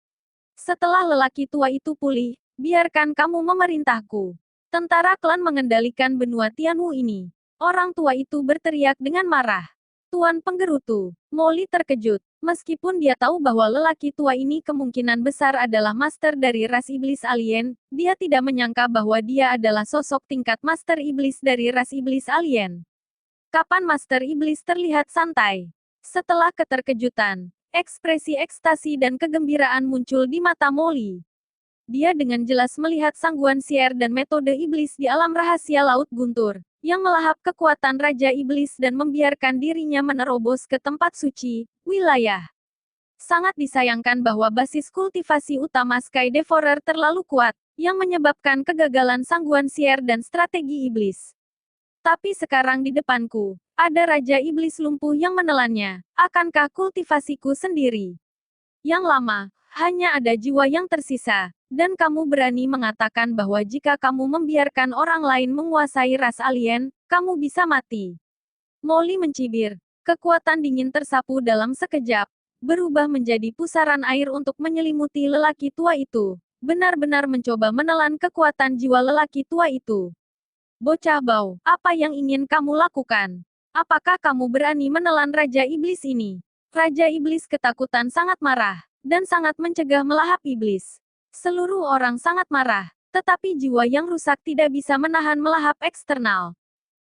Setelah lelaki tua itu pulih, biarkan kamu memerintahku. Tentara klan mengendalikan benua Tianwu ini. Orang tua itu berteriak dengan marah. Tuan Penggerutu, Molly terkejut. Meskipun dia tahu bahwa lelaki tua ini kemungkinan besar adalah master dari ras iblis alien, dia tidak menyangka bahwa dia adalah sosok tingkat master iblis dari ras iblis alien. Kapan master iblis terlihat santai? Setelah keterkejutan, ekspresi ekstasi dan kegembiraan muncul di mata Molly. Dia dengan jelas melihat sangguan sier dan metode iblis di alam rahasia Laut Guntur, yang melahap kekuatan Raja Iblis dan membiarkan dirinya menerobos ke tempat suci, wilayah. Sangat disayangkan bahwa basis kultivasi utama Sky Devourer terlalu kuat, yang menyebabkan kegagalan sangguan sier dan strategi iblis. Tapi sekarang di depanku, ada Raja Iblis lumpuh yang menelannya. Akankah kultivasiku sendiri yang lama, hanya ada jiwa yang tersisa, dan kamu berani mengatakan bahwa jika kamu membiarkan orang lain menguasai ras alien, kamu bisa mati. Molly mencibir. Kekuatan dingin tersapu dalam sekejap, berubah menjadi pusaran air untuk menyelimuti lelaki tua itu. Benar-benar mencoba menelan kekuatan jiwa lelaki tua itu. Bocah bau, apa yang ingin kamu lakukan? Apakah kamu berani menelan Raja Iblis ini? Raja Iblis ketakutan sangat marah, dan sangat mencegah melahap iblis. Seluruh orang sangat marah, tetapi jiwa yang rusak tidak bisa menahan melahap eksternal.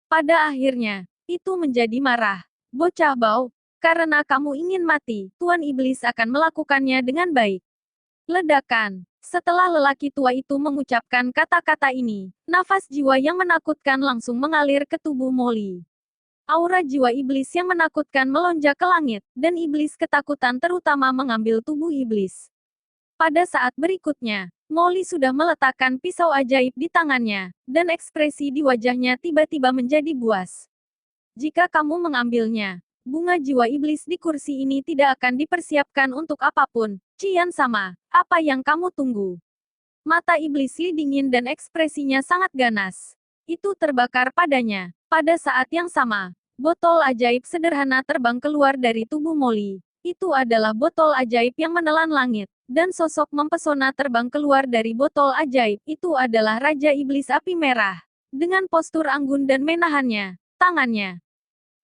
Pada akhirnya, itu menjadi marah. Bocah bau, karena kamu ingin mati, Tuan Iblis akan melakukannya dengan baik. Ledakan. Setelah lelaki tua itu mengucapkan kata-kata ini, nafas jiwa yang menakutkan langsung mengalir ke tubuh Molly. Aura jiwa iblis yang menakutkan melonjak ke langit, dan iblis ketakutan terutama mengambil tubuh iblis. Pada saat berikutnya, Molly sudah meletakkan pisau ajaib di tangannya, dan ekspresi di wajahnya tiba-tiba menjadi buas. Jika kamu mengambilnya, bunga jiwa iblis di kursi ini tidak akan dipersiapkan untuk apapun. Cian sama, apa yang kamu tunggu? Mata iblis Li dingin dan ekspresinya sangat ganas. Itu terbakar padanya. Pada saat yang sama, botol ajaib sederhana terbang keluar dari tubuh Molly. Itu adalah botol ajaib yang menelan langit, dan sosok mempesona terbang keluar dari botol ajaib. Itu adalah Raja Iblis Api Merah. Dengan postur anggun dan menahannya, tangannya.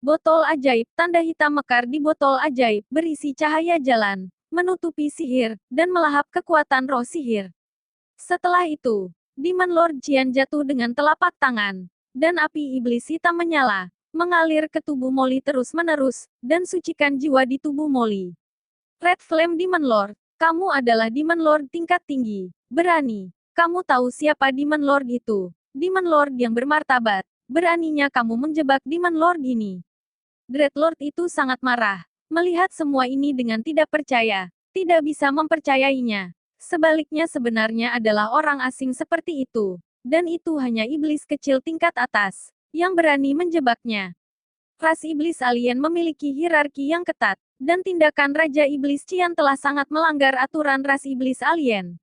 Botol ajaib, tanda hitam mekar di botol ajaib, berisi cahaya jalan, menutupi sihir, dan melahap kekuatan roh sihir. Setelah itu, Demon Lord Jian jatuh dengan telapak tangan, dan api iblis hitam menyala, mengalir ke tubuh Molly terus-menerus, dan sucikan jiwa di tubuh Molly. Red Flame Demon Lord, kamu adalah Demon Lord tingkat tinggi, berani. Kamu tahu siapa Demon Lord itu? Demon Lord yang bermartabat. Beraninya kamu menjebak Demon Lord ini. Dreadlord itu sangat marah. Melihat semua ini dengan tidak percaya, tidak bisa mempercayainya. Sebaliknya sebenarnya adalah orang asing seperti itu. Dan itu hanya iblis kecil tingkat atas, yang berani menjebaknya. Ras iblis alien memiliki hierarki yang ketat, dan tindakan Raja Iblis Cian telah sangat melanggar aturan ras iblis alien.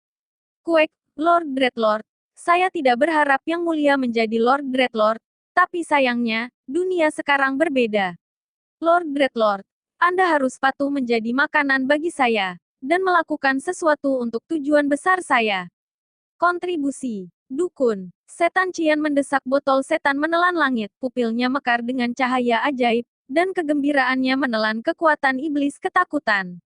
Kuek, Lord Dreadlord. Saya tidak berharap Yang Mulia menjadi Lord Dreadlord, tapi sayangnya, dunia sekarang berbeda. Lord Dreadlord, Anda harus patuh menjadi makanan bagi saya, dan melakukan sesuatu untuk tujuan besar saya. Kontribusi. Dukun. Setan Cian mendesak botol setan menelan langit, pupilnya mekar dengan cahaya ajaib, dan kegembiraannya menelan kekuatan iblis ketakutan.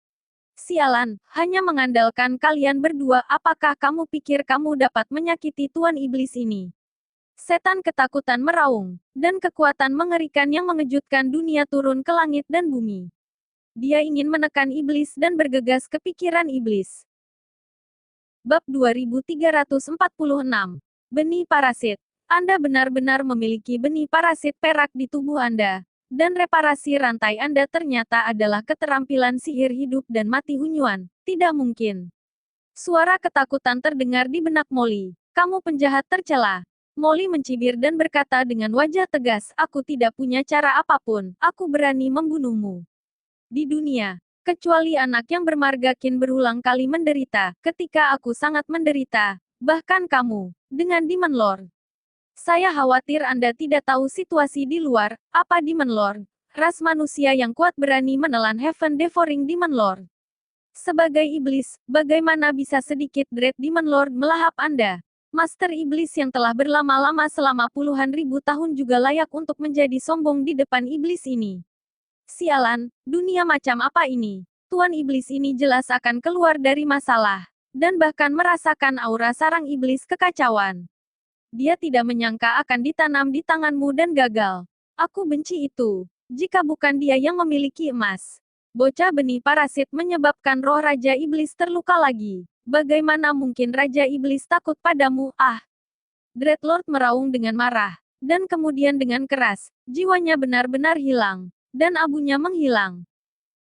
Sialan, hanya mengandalkan kalian berdua, apakah kamu pikir kamu dapat menyakiti Tuan Iblis ini? Setan ketakutan meraung, dan kekuatan mengerikan yang mengejutkan dunia turun ke langit dan bumi. Dia ingin menekan iblis dan bergegas ke pikiran iblis. Bab 2346. Benih parasit. Anda benar-benar memiliki benih parasit perak di tubuh Anda, dan reparasi rantai Anda ternyata adalah keterampilan sihir hidup dan mati Hunyuan. Tidak mungkin. Suara ketakutan terdengar di benak Molly. Kamu penjahat tercela. Molly mencibir dan berkata dengan wajah tegas, aku tidak punya cara apapun, aku berani membunuhmu. Di dunia, kecuali anak yang bermarga Qin berulang kali menderita, ketika aku sangat menderita, bahkan kamu, dengan Demon Lord. Saya khawatir Anda tidak tahu situasi di luar, apa Demon Lord? Ras manusia yang kuat berani menelan Heaven Devouring Demon Lord. Sebagai iblis, bagaimana bisa sedikit Dread Demon Lord melahap Anda? Master Iblis yang telah berlama-lama selama puluhan ribu tahun juga layak untuk menjadi sombong di depan iblis ini. Sialan, dunia macam apa ini? Tuan Iblis ini jelas akan keluar dari masalah, dan bahkan merasakan aura sarang iblis kekacauan. Dia tidak menyangka akan ditanam di tanganmu dan gagal. Aku benci itu. Jika bukan dia yang memiliki emas. Bocah benih parasit menyebabkan roh Raja Iblis terluka lagi. Bagaimana mungkin Raja Iblis takut padamu? Ah! Dreadlord meraung dengan marah. Dan kemudian dengan keras, jiwanya benar-benar hilang. Dan abunya menghilang.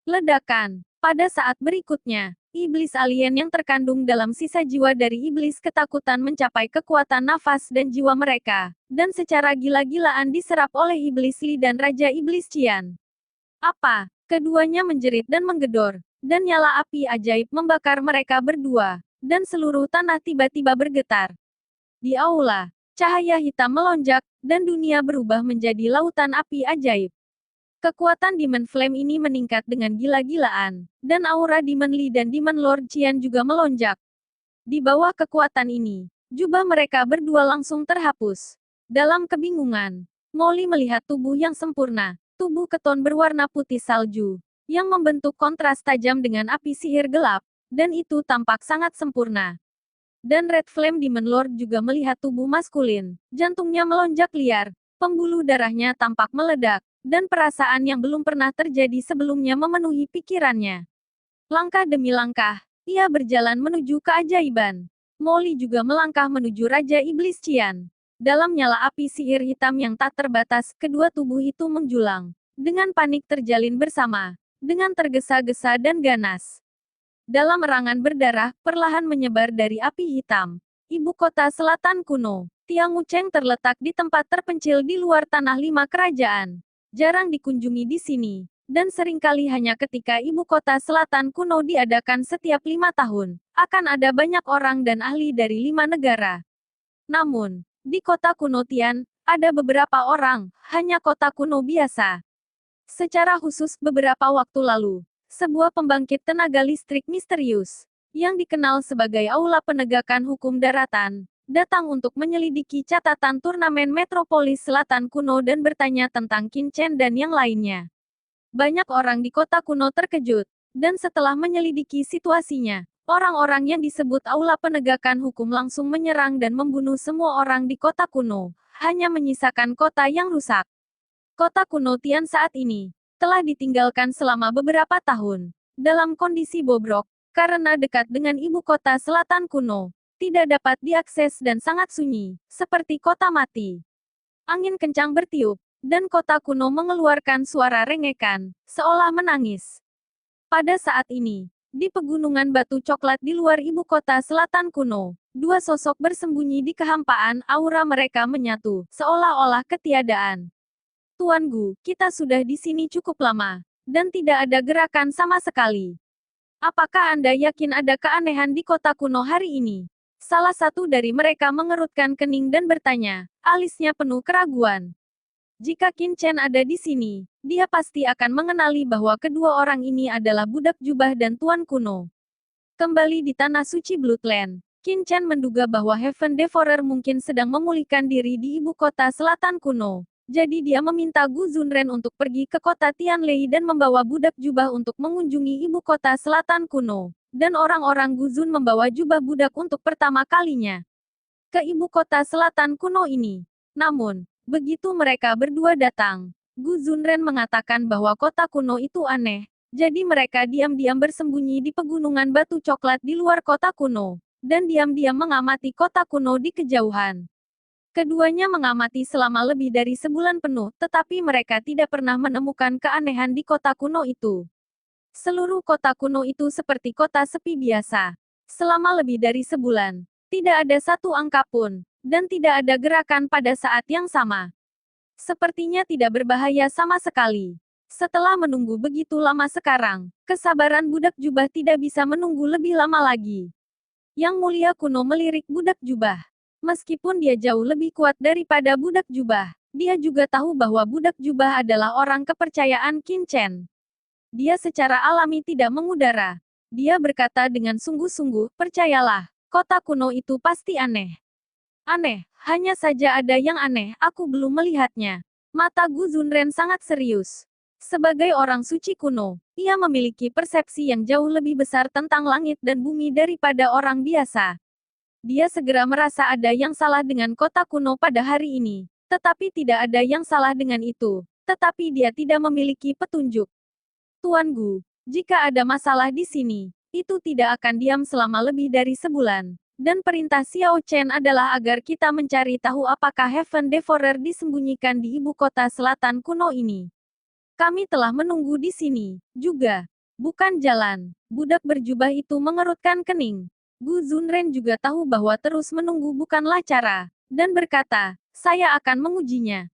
Ledakan. Pada saat berikutnya, iblis alien yang terkandung dalam sisa jiwa dari iblis ketakutan mencapai kekuatan nafas dan jiwa mereka, dan secara gila-gilaan diserap oleh iblis Li dan Raja Iblis Qian. Apa? Keduanya menjerit dan menggedor, dan nyala api ajaib membakar mereka berdua, dan seluruh tanah tiba-tiba bergetar. Di aula, cahaya hitam melonjak, dan dunia berubah menjadi lautan api ajaib. Kekuatan Demon Flame ini meningkat dengan gila-gilaan, dan aura Demon Li dan Demon Lord Qian juga melonjak. Di bawah kekuatan ini, jubah mereka berdua langsung terhapus. Dalam kebingungan, Molly melihat tubuh yang sempurna, tubuh keton berwarna putih salju, yang membentuk kontras tajam dengan api sihir gelap, dan itu tampak sangat sempurna. Dan Red Flame Demon Lord juga melihat tubuh maskulin, jantungnya melonjak liar, pembuluh darahnya tampak meledak, dan perasaan yang belum pernah terjadi sebelumnya memenuhi pikirannya. Langkah demi langkah, ia berjalan menuju keajaiban. Molly juga melangkah menuju Raja Iblis Qian. Dalam nyala api sihir hitam yang tak terbatas, kedua tubuh itu menjulang. Dengan panik terjalin bersama. Dengan tergesa-gesa dan ganas. Dalam erangan berdarah, perlahan menyebar dari api hitam. Ibu kota selatan kuno, Tiangucheng terletak di tempat terpencil di luar tanah 5 kerajaan. Jarang dikunjungi di sini, dan seringkali hanya ketika ibu kota selatan kuno diadakan setiap 5 tahun, akan ada banyak orang dan ahli dari 5 negara. Namun, di kota kuno Tian, ada beberapa orang, hanya kota kuno biasa. Secara khusus beberapa waktu lalu, sebuah pembangkit tenaga listrik misterius, yang dikenal sebagai Aula Penegakan Hukum Daratan, datang untuk menyelidiki catatan turnamen Metropolis Selatan kuno dan bertanya tentang Qin Chen dan yang lainnya. Banyak orang di kota kuno terkejut, dan setelah menyelidiki situasinya, orang-orang yang disebut Aula Penegakan Hukum langsung menyerang dan membunuh semua orang di kota kuno, hanya menyisakan kota yang rusak. Kota kuno Tian saat ini telah ditinggalkan selama beberapa tahun, dalam kondisi bobrok, karena dekat dengan ibu kota selatan kuno. Tidak dapat diakses dan sangat sunyi, seperti kota mati. Angin kencang bertiup, dan kota kuno mengeluarkan suara rengekan, seolah menangis. Pada saat ini, di pegunungan batu coklat di luar ibu kota selatan kuno, dua sosok bersembunyi di kehampaan, aura mereka menyatu, seolah-olah ketiadaan. Tuan Gu, kita sudah di sini cukup lama, dan tidak ada gerakan sama sekali. Apakah Anda yakin ada keanehan di kota kuno hari ini? Salah satu dari mereka mengerutkan kening dan bertanya, alisnya penuh keraguan. Jika Qin Chen ada di sini, dia pasti akan mengenali bahwa kedua orang ini adalah budak jubah dan tuan kuno. Kembali di tanah suci Bloodland, Qin Chen menduga bahwa Heaven Devourer mungkin sedang memulihkan diri di ibu kota selatan kuno. Jadi dia meminta Gu Zunren untuk pergi ke kota Tianlei dan membawa budak jubah untuk mengunjungi ibu kota selatan kuno. Dan orang-orang Guzun membawa jubah budak untuk pertama kalinya ke ibu kota selatan kuno ini. Namun, begitu mereka berdua datang, Gu Zunren mengatakan bahwa kota kuno itu aneh, jadi mereka diam-diam bersembunyi di pegunungan batu coklat di luar kota kuno, dan diam-diam mengamati kota kuno di kejauhan. Keduanya mengamati selama lebih dari sebulan penuh, tetapi mereka tidak pernah menemukan keanehan di kota kuno itu. Seluruh kota kuno itu seperti kota sepi biasa. Selama lebih dari sebulan, tidak ada satu angka pun, dan tidak ada gerakan pada saat yang sama. Sepertinya tidak berbahaya sama sekali. Setelah menunggu begitu lama sekarang, kesabaran budak jubah tidak bisa menunggu lebih lama lagi. Yang Mulia Kuno melirik budak jubah. Meskipun dia jauh lebih kuat daripada budak jubah, dia juga tahu bahwa budak jubah adalah orang kepercayaan Qin Chen. Dia secara alami tidak mengudara. Dia berkata dengan sungguh-sungguh, percayalah, kota kuno itu pasti aneh. Aneh, hanya saja ada yang aneh, aku belum melihatnya. Mata Gu Zunren sangat serius. Sebagai orang suci kuno, ia memiliki persepsi yang jauh lebih besar tentang langit dan bumi daripada orang biasa. Dia segera merasa ada yang salah dengan kota kuno pada hari ini. Tetapi tidak ada yang salah dengan itu. Tetapi dia tidak memiliki petunjuk. Tuan Gu, jika ada masalah di sini, itu tidak akan diam selama lebih dari sebulan. Dan perintah Xiao Chen adalah agar kita mencari tahu apakah Heaven Devourer disembunyikan di ibu kota selatan kuno ini. Kami telah menunggu di sini, juga. Bukan jalan. Budak berjubah itu mengerutkan kening. Gu Zunren juga tahu bahwa terus menunggu bukanlah cara, dan berkata, saya akan mengujinya.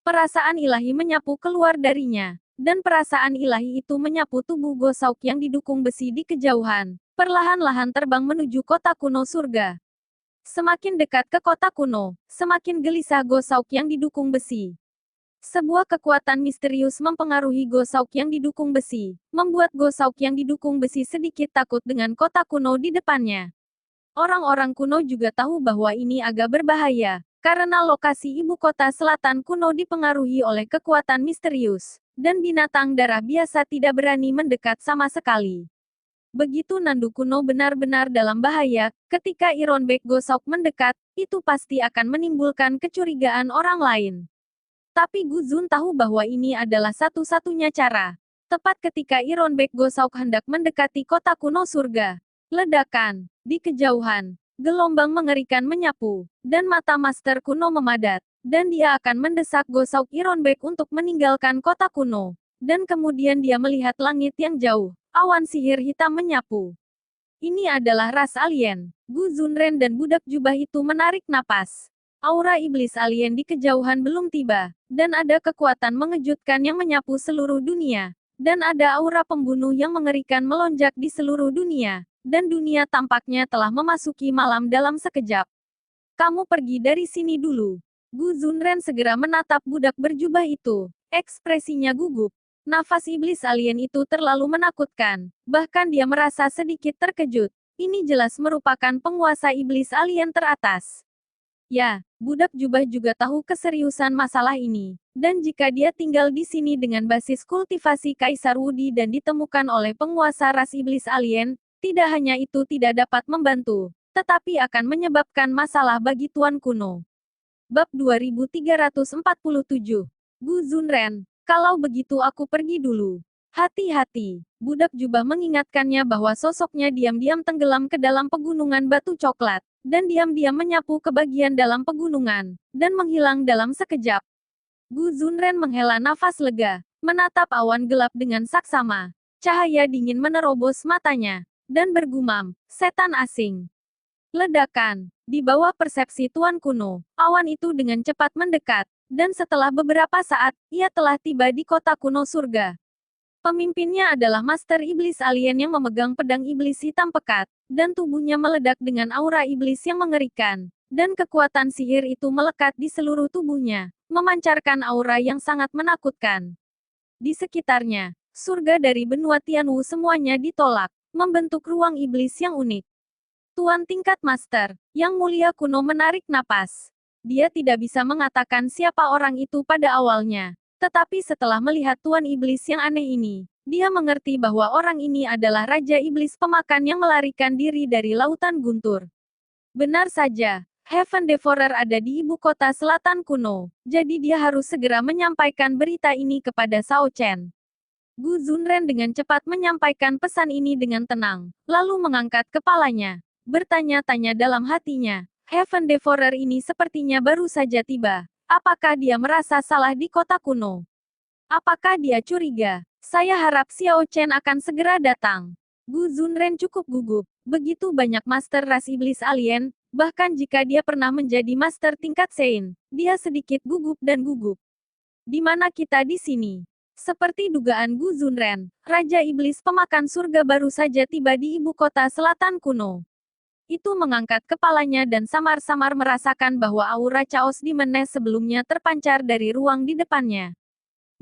Perasaan ilahi menyapu keluar darinya, dan perasaan ilahi itu menyapu tubuh Gosauk yang didukung besi di kejauhan, perlahan-lahan terbang menuju kota kuno surga. Semakin dekat ke kota kuno, semakin gelisah Gosauk yang didukung besi. Sebuah kekuatan misterius mempengaruhi Gosauk yang didukung besi, membuat Gosauk yang didukung besi sedikit takut dengan kota kuno di depannya. Orang-orang kuno juga tahu bahwa ini agak berbahaya, karena lokasi ibu kota selatan kuno dipengaruhi oleh kekuatan misterius, dan binatang darah biasa tidak berani mendekat sama sekali. Begitu Nandu kuno benar-benar dalam bahaya, ketika Ironbeck Gosauk mendekat, itu pasti akan menimbulkan kecurigaan orang lain. Tapi Gu Zun tahu bahwa ini adalah satu-satunya cara. Tepat ketika Ironbeck Gosauk hendak mendekati kota kuno surga. Ledakan. Di kejauhan, gelombang mengerikan menyapu, dan mata Master kuno memadat. Dan dia akan mendesak Gosauk Ironbeck untuk meninggalkan kota kuno. Dan kemudian dia melihat langit yang jauh. Awan sihir hitam menyapu. Ini adalah ras alien. Gu Zunren dan budak jubah itu menarik napas. Aura iblis alien di kejauhan belum tiba, dan ada kekuatan mengejutkan yang menyapu seluruh dunia. Dan ada aura pembunuh yang mengerikan melonjak di seluruh dunia. Dan dunia tampaknya telah memasuki malam dalam sekejap. Kamu pergi dari sini dulu. Gu Zunren segera menatap budak berjubah itu. Ekspresinya gugup. Nafas iblis alien itu terlalu menakutkan. Bahkan dia merasa sedikit terkejut. Ini jelas merupakan penguasa iblis alien teratas. Ya, budak jubah juga tahu keseriusan masalah ini. Dan jika dia tinggal di sini dengan basis kultivasi Kaisar Wudi dan ditemukan oleh penguasa ras iblis alien, tidak hanya itu tidak dapat membantu, tetapi akan menyebabkan masalah bagi Tuan Kuno. Bab 2347. Gu Zunren, kalau begitu aku pergi dulu. Hati-hati, budak jubah mengingatkannya bahwa sosoknya diam-diam tenggelam ke dalam pegunungan batu coklat, dan diam-diam menyapu ke bagian dalam pegunungan, dan menghilang dalam sekejap. Gu Zunren menghela nafas lega, menatap awan gelap dengan saksama. Cahaya dingin menerobos matanya, dan bergumam, setan asing. Ledakan. Di bawah persepsi Tuan Kuno, awan itu dengan cepat mendekat, dan setelah beberapa saat, ia telah tiba di kota kuno surga. Pemimpinnya adalah Master Iblis Alien yang memegang pedang iblis hitam pekat, dan tubuhnya meledak dengan aura iblis yang mengerikan, dan kekuatan sihir itu melekat di seluruh tubuhnya, memancarkan aura yang sangat menakutkan. Di sekitarnya, surga dari benua Tianwu semuanya ditolak, membentuk ruang iblis yang unik. Tuan tingkat Master, Yang Mulia Kuno menarik napas. Dia tidak bisa mengatakan siapa orang itu pada awalnya. Tetapi setelah melihat Tuan Iblis yang aneh ini, dia mengerti bahwa orang ini adalah Raja Iblis Pemakan yang melarikan diri dari Lautan Guntur. Benar saja, Heaven Devourer ada di ibu kota selatan kuno, jadi dia harus segera menyampaikan berita ini kepada Xiao Chen. Gu Zunren dengan cepat menyampaikan pesan ini dengan tenang, lalu mengangkat kepalanya, bertanya-tanya dalam hatinya, Heaven Devourer ini sepertinya baru saja tiba. Apakah dia merasa salah di kota kuno? Apakah dia curiga? Saya harap Xiao Chen akan segera datang. Gu Zunren cukup gugup. Begitu banyak master ras iblis alien, bahkan jika dia pernah menjadi master tingkat Sein, dia sedikit gugup dan gugup. Di mana kita di sini? Seperti dugaan Gu Zunren, Raja Iblis Pemakan Surga baru saja tiba di ibu kota selatan kuno. Itu mengangkat kepalanya dan samar-samar merasakan bahwa aura Chaos Demoness sebelumnya terpancar dari ruang di depannya.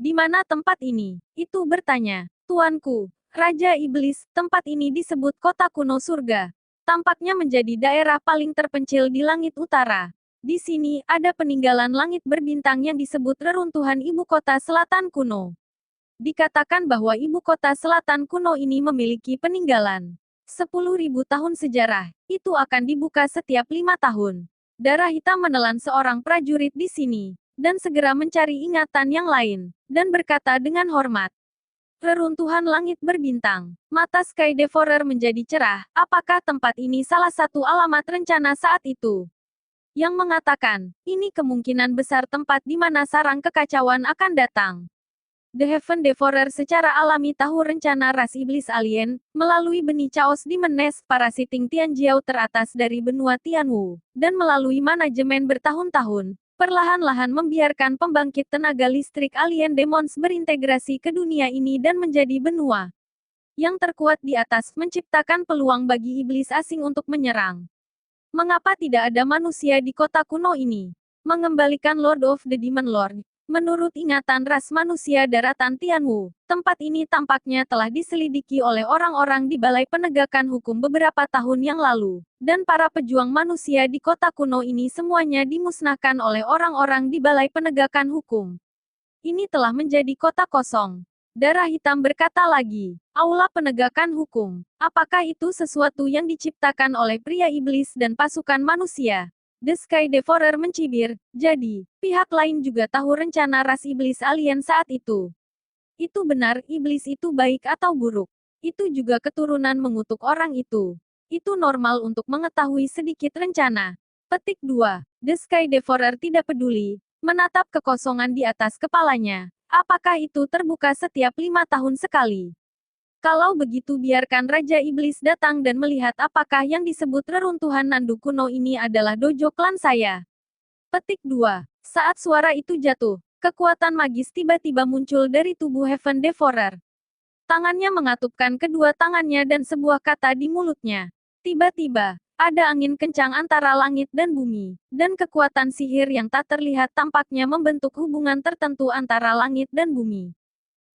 Di mana tempat ini? Itu bertanya. Tuanku, Raja Iblis, tempat ini disebut kota kuno surga. Tampaknya menjadi daerah paling terpencil di langit utara. Di sini, ada peninggalan langit berbintang yang disebut reruntuhan ibu kota selatan kuno. Dikatakan bahwa ibu kota selatan kuno ini memiliki peninggalan 10.000 tahun sejarah. Itu akan dibuka setiap 5 tahun. Darah hitam menelan seorang prajurit di sini, dan segera mencari ingatan yang lain, dan berkata dengan hormat. Reruntuhan langit berbintang. Mata Sky Devourer menjadi cerah. Apakah tempat ini salah satu alamat rencana saat itu? Yang mengatakan, ini kemungkinan besar tempat di mana sarang kekacauan akan datang. The Heaven Devourer secara alami tahu rencana ras iblis alien, melalui benih chaos Demon Nest parasiting Tianjiao teratas dari benua Tianwu, dan melalui manajemen bertahun-tahun, perlahan-lahan membiarkan pembangkit tenaga listrik alien demons berintegrasi ke dunia ini dan menjadi benua yang terkuat di atas, menciptakan peluang bagi iblis asing untuk menyerang. Mengapa tidak ada manusia di kota kuno ini? Mengembalikan Lord of the Demon Lord. Menurut ingatan ras manusia daratan Tianwu, tempat ini tampaknya telah diselidiki oleh orang-orang di Balai Penegakan Hukum beberapa tahun yang lalu, dan para pejuang manusia di kota kuno ini semuanya dimusnahkan oleh orang-orang di Balai Penegakan Hukum. Ini telah menjadi kota kosong. Darah hitam berkata lagi, Aula Penegakan Hukum. Apakah itu sesuatu yang diciptakan oleh pria iblis dan pasukan manusia? The Sky Devourer mencibir, jadi, pihak lain juga tahu rencana ras iblis alien saat itu. Itu benar, iblis itu baik atau buruk. Itu juga keturunan mengutuk orang itu. Itu normal untuk mengetahui sedikit rencana. Petik 2. The Sky Devourer tidak peduli, menatap kekosongan di atas kepalanya. Apakah itu terbuka setiap 5 tahun sekali? Kalau begitu biarkan Raja Iblis datang dan melihat apakah yang disebut reruntuhan Nandu kuno ini adalah dojo klan saya. Petik 2. Saat suara itu jatuh, kekuatan magis tiba-tiba muncul dari tubuh Heaven Devourer. Tangannya mengatupkan kedua tangannya dan sebuah kata di mulutnya. Tiba-tiba, ada angin kencang antara langit dan bumi, dan kekuatan sihir yang tak terlihat tampaknya membentuk hubungan tertentu antara langit dan bumi.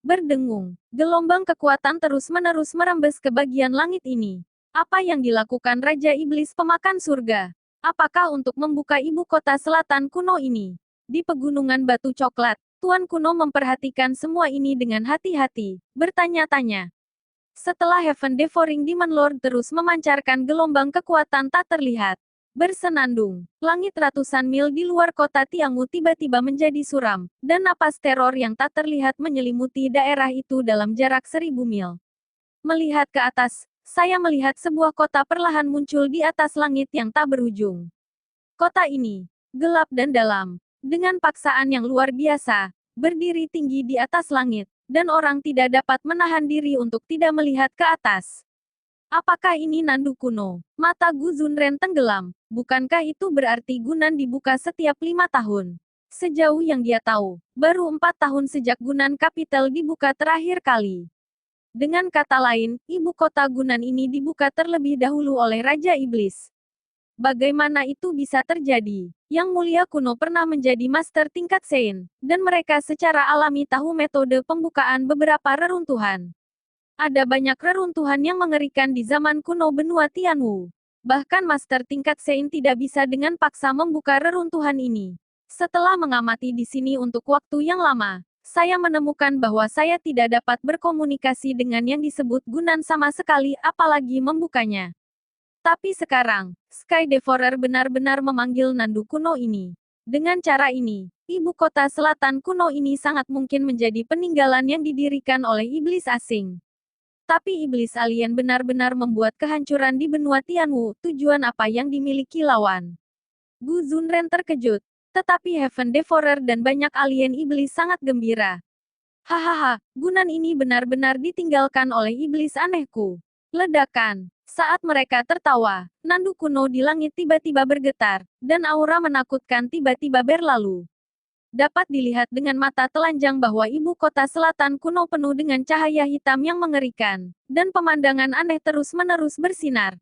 Berdengung, gelombang kekuatan terus-menerus merembes ke bagian langit ini. Apa yang dilakukan Raja Iblis Pemakan Surga? Apakah untuk membuka ibu kota selatan kuno ini? Di pegunungan batu coklat, Tuan Kuno memperhatikan semua ini dengan hati-hati, bertanya-tanya. Setelah Heaven Devouring Demon Lord terus memancarkan gelombang kekuatan tak terlihat, bersenandung, langit ratusan mil di luar kota Tianwu tiba-tiba menjadi suram, dan napas teror yang tak terlihat menyelimuti daerah itu dalam jarak 1000 mil. Melihat ke atas, saya melihat sebuah kota perlahan muncul di atas langit yang tak berujung. Kota ini, gelap dan dalam, dengan paksaan yang luar biasa, berdiri tinggi di atas langit, dan orang tidak dapat menahan diri untuk tidak melihat ke atas. Apakah ini Nandu kuno? Mata Gu Zunren tenggelam. Bukankah itu berarti Gunan dibuka setiap 5 tahun? Sejauh yang dia tahu, baru 4 tahun sejak Gunan Capital dibuka terakhir kali. Dengan kata lain, ibu kota Gunan ini dibuka terlebih dahulu oleh Raja Iblis. Bagaimana itu bisa terjadi? Yang Mulia kuno pernah menjadi master tingkat Sein, dan mereka secara alami tahu metode pembukaan beberapa reruntuhan. Ada banyak reruntuhan yang mengerikan di zaman kuno benua Tianwu. Bahkan master tingkat Sein tidak bisa dengan paksa membuka reruntuhan ini. Setelah mengamati di sini untuk waktu yang lama, saya menemukan bahwa saya tidak dapat berkomunikasi dengan yang disebut Gunan sama sekali, apalagi membukanya. Tapi sekarang, Sky Devourer benar-benar memanggil Nandu kuno ini. Dengan cara ini, ibu kota selatan kuno ini sangat mungkin menjadi peninggalan yang didirikan oleh iblis asing. Tapi iblis alien benar-benar membuat kehancuran di benua Tianwu. Tujuan apa yang dimiliki lawan? Gu Zunren terkejut. Tetapi Heaven Devourer dan banyak alien iblis sangat gembira. Hahaha, Gunan ini benar-benar ditinggalkan oleh iblis anehku. Ledakan. Saat mereka tertawa, Nandu kuno di langit tiba-tiba bergetar, dan aura menakutkan tiba-tiba berlalu. Dapat dilihat dengan mata telanjang bahwa ibu kota selatan kuno penuh dengan cahaya hitam yang mengerikan, dan pemandangan aneh terus-menerus bersinar.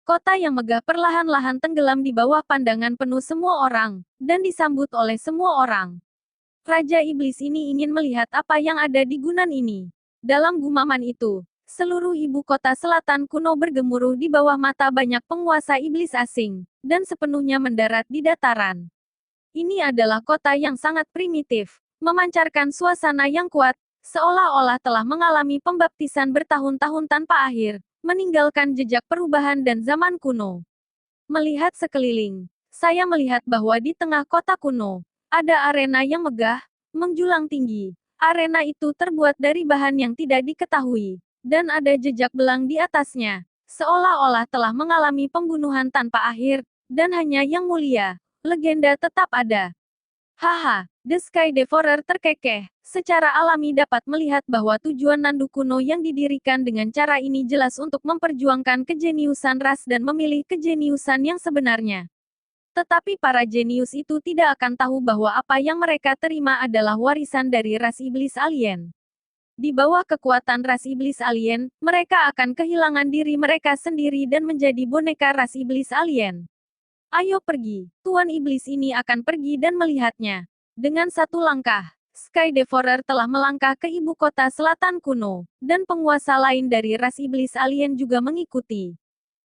Kota yang megah perlahan-lahan tenggelam di bawah pandangan penuh semua orang, dan disambut oleh semua orang. Raja Iblis ini ingin melihat apa yang ada di Gunan ini. Dalam gumaman itu, seluruh ibu kota selatan kuno bergemuruh di bawah mata banyak penguasa iblis asing, dan sepenuhnya mendarat di dataran. Ini adalah kota yang sangat primitif, memancarkan suasana yang kuat, seolah-olah telah mengalami pembaptisan bertahun-tahun tanpa akhir, meninggalkan jejak perubahan dan zaman kuno. Melihat sekeliling, saya melihat bahwa di tengah kota kuno, ada arena yang megah, menjulang tinggi. Arena itu terbuat dari bahan yang tidak diketahui, dan ada jejak belang di atasnya, seolah-olah telah mengalami pembunuhan tanpa akhir, dan hanya yang mulia, legenda tetap ada. Haha, The Sky Devourer terkekeh. Secara alami dapat melihat bahwa tujuan Nandu kuno yang didirikan dengan cara ini jelas untuk memperjuangkan kejeniusan ras dan memilih kejeniusan yang sebenarnya. Tetapi para jenius itu tidak akan tahu bahwa apa yang mereka terima adalah warisan dari ras iblis alien. Di bawah kekuatan ras iblis alien, mereka akan kehilangan diri mereka sendiri dan menjadi boneka ras iblis alien. Ayo pergi, Tuan Iblis ini akan pergi dan melihatnya. Dengan satu langkah, Sky Devourer telah melangkah ke ibu kota selatan kuno, dan penguasa lain dari ras iblis alien juga mengikuti.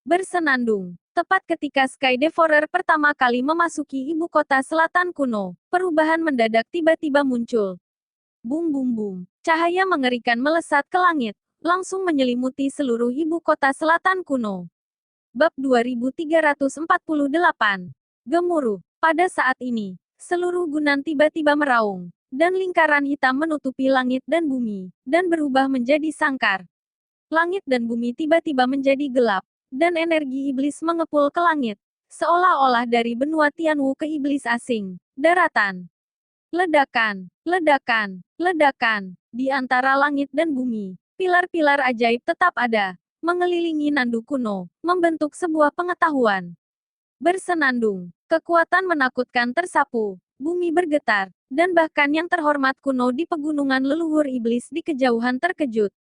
Bersenandung, tepat ketika Sky Devourer pertama kali memasuki ibu kota selatan kuno, perubahan mendadak tiba-tiba muncul. Bum bum bum, cahaya mengerikan melesat ke langit, langsung menyelimuti seluruh ibu kota selatan kuno. Bab 2348. Gemuruh. Pada saat ini, seluruh gunan tiba-tiba meraung, dan lingkaran hitam menutupi langit dan bumi, dan berubah menjadi sangkar. Langit dan bumi tiba-tiba menjadi gelap, dan energi iblis mengepul ke langit, seolah-olah dari benua Tianwu ke iblis asing, daratan. Ledakan, ledakan, ledakan, di antara langit dan bumi, pilar-pilar ajaib tetap ada, mengelilingi Nandu kuno, membentuk sebuah pengetahuan. Bersenandung, kekuatan menakutkan tersapu, bumi bergetar, dan bahkan yang terhormat kuno di pegunungan leluhur iblis di kejauhan terkejut.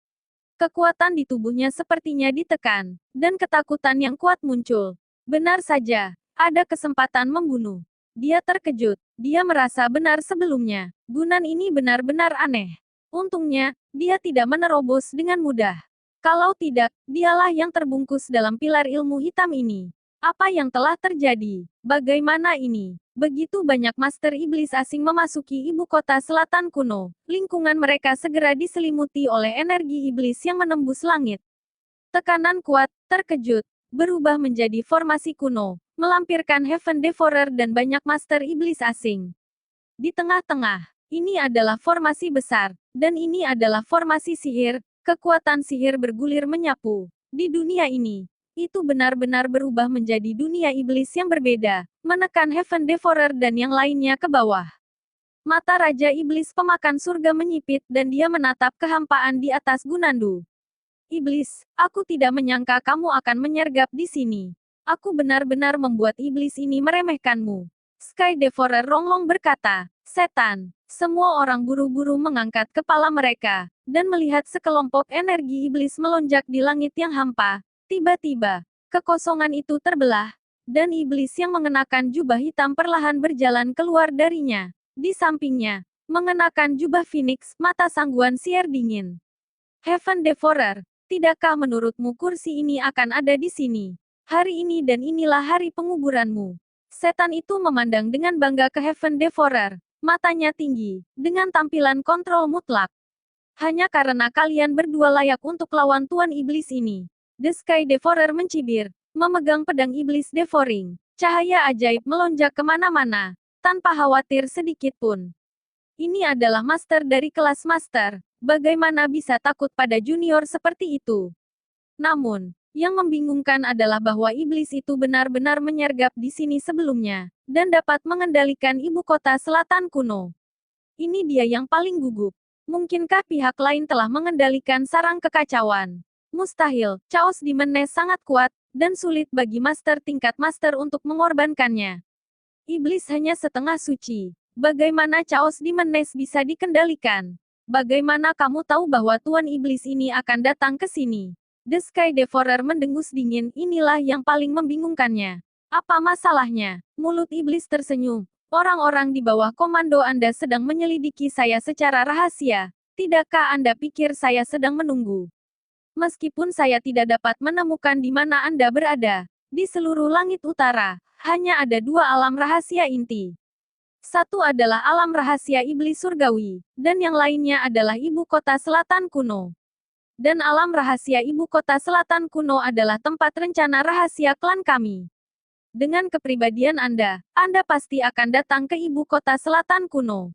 Kekuatan di tubuhnya sepertinya ditekan, dan ketakutan yang kuat muncul. Benar saja, ada kesempatan membunuh. Dia terkejut, dia merasa benar sebelumnya. Gunan ini benar-benar aneh. Untungnya, dia tidak menerobos dengan mudah. Kalau tidak, dialah yang terbungkus dalam pilar ilmu hitam ini. Apa yang telah terjadi? Bagaimana ini? Begitu banyak master iblis asing memasuki ibu kota selatan kuno, lingkungan mereka segera diselimuti oleh energi iblis yang menembus langit. Tekanan kuat, terkejut, berubah menjadi formasi kuno, melampirkan Heaven Devourer dan banyak master iblis asing. Di tengah-tengah, ini adalah formasi besar, dan ini adalah formasi sihir. Kekuatan sihir bergulir menyapu. Di dunia ini, itu benar-benar berubah menjadi dunia iblis yang berbeda, menekan Heaven Devourer dan yang lainnya ke bawah. Mata Raja Iblis pemakan surga menyipit dan dia menatap kehampaan di atas Gunandu. Iblis, aku tidak menyangka kamu akan menyergap di sini. Aku benar-benar membuat iblis ini meremehkanmu. Sky Devourer ronglong berkata, setan. Semua orang buru-buru mengangkat kepala mereka, dan melihat sekelompok energi iblis melonjak di langit yang hampa. Tiba-tiba, kekosongan itu terbelah, dan iblis yang mengenakan jubah hitam perlahan berjalan keluar darinya. Di sampingnya, mengenakan jubah Phoenix, mata sangguan siar dingin. Heaven Devourer, tidakkah menurutmu kursi ini akan ada di sini? Hari ini dan inilah hari penguburanmu. Setan itu memandang dengan bangga ke Heaven Devourer. Matanya tinggi, dengan tampilan kontrol mutlak. Hanya karena kalian berdua layak untuk lawan Tuan Iblis ini. The Sky Devourer mencibir, memegang pedang Iblis Devouring. Cahaya ajaib melonjak kemana-mana, tanpa khawatir sedikit pun. Ini adalah master dari kelas master. Bagaimana bisa takut pada junior seperti itu? Namun, yang membingungkan adalah bahwa iblis itu benar-benar menyergap di sini sebelumnya, dan dapat mengendalikan ibu kota selatan kuno. Ini dia yang paling gugup. Mungkinkah pihak lain telah mengendalikan sarang kekacauan? Mustahil, Chaos Demon Nest sangat kuat, dan sulit bagi master tingkat master untuk mengorbankannya. Iblis hanya setengah suci. Bagaimana Chaos Demon Nest bisa dikendalikan? Bagaimana kamu tahu bahwa Tuan Iblis ini akan datang ke sini? The Sky Devourer mendengus dingin, inilah yang paling membingungkannya. Apa masalahnya? Mulut iblis tersenyum. Orang-orang di bawah komando Anda sedang menyelidiki saya secara rahasia. Tidakkah Anda pikir saya sedang menunggu? Meskipun saya tidak dapat menemukan di mana Anda berada, di seluruh langit utara, hanya ada dua alam rahasia inti. Satu adalah alam rahasia iblis surgawi, dan yang lainnya adalah ibu kota selatan kuno. Dan alam rahasia ibu kota selatan kuno adalah tempat rencana rahasia klan kami. Dengan kepribadian Anda pasti akan datang ke ibu kota selatan kuno.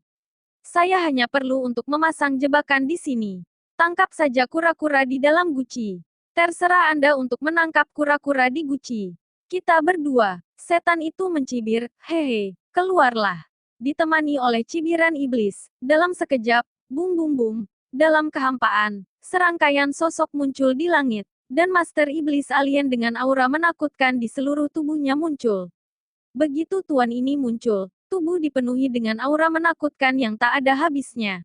Saya hanya perlu untuk memasang jebakan di sini. Tangkap saja kura-kura di dalam guci. Terserah Anda untuk menangkap kura-kura di guci. Kita berdua. Setan itu mencibir, hehe, keluarlah. Ditemani oleh cibiran iblis. Dalam sekejap, bum bum bum. Dalam kehampaan, serangkaian sosok muncul di langit. Dan Master Iblis Alien dengan aura menakutkan di seluruh tubuhnya muncul. Begitu tuan ini muncul, tubuh dipenuhi dengan aura menakutkan yang tak ada habisnya.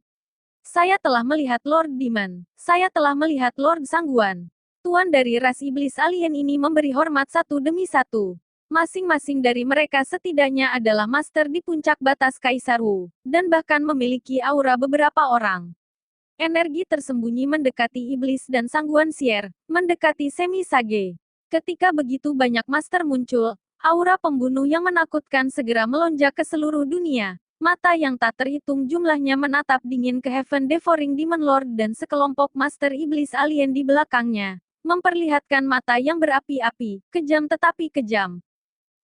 Saya telah melihat Lord Demon. Saya telah melihat Lord Sangguan. Tuan dari ras iblis alien ini memberi hormat satu demi satu. Masing-masing dari mereka setidaknya adalah master di puncak batas Kaisar Wu, dan bahkan memiliki aura beberapa orang. Energi tersembunyi mendekati iblis dan Sangguan Sier, mendekati Semi Sage. Ketika begitu banyak master muncul, aura pembunuh yang menakutkan segera melonjak ke seluruh dunia. Mata yang tak terhitung jumlahnya menatap dingin ke Heaven Devouring Demon Lord dan sekelompok master iblis alien di belakangnya, memperlihatkan mata yang berapi-api, kejam tetapi kejam.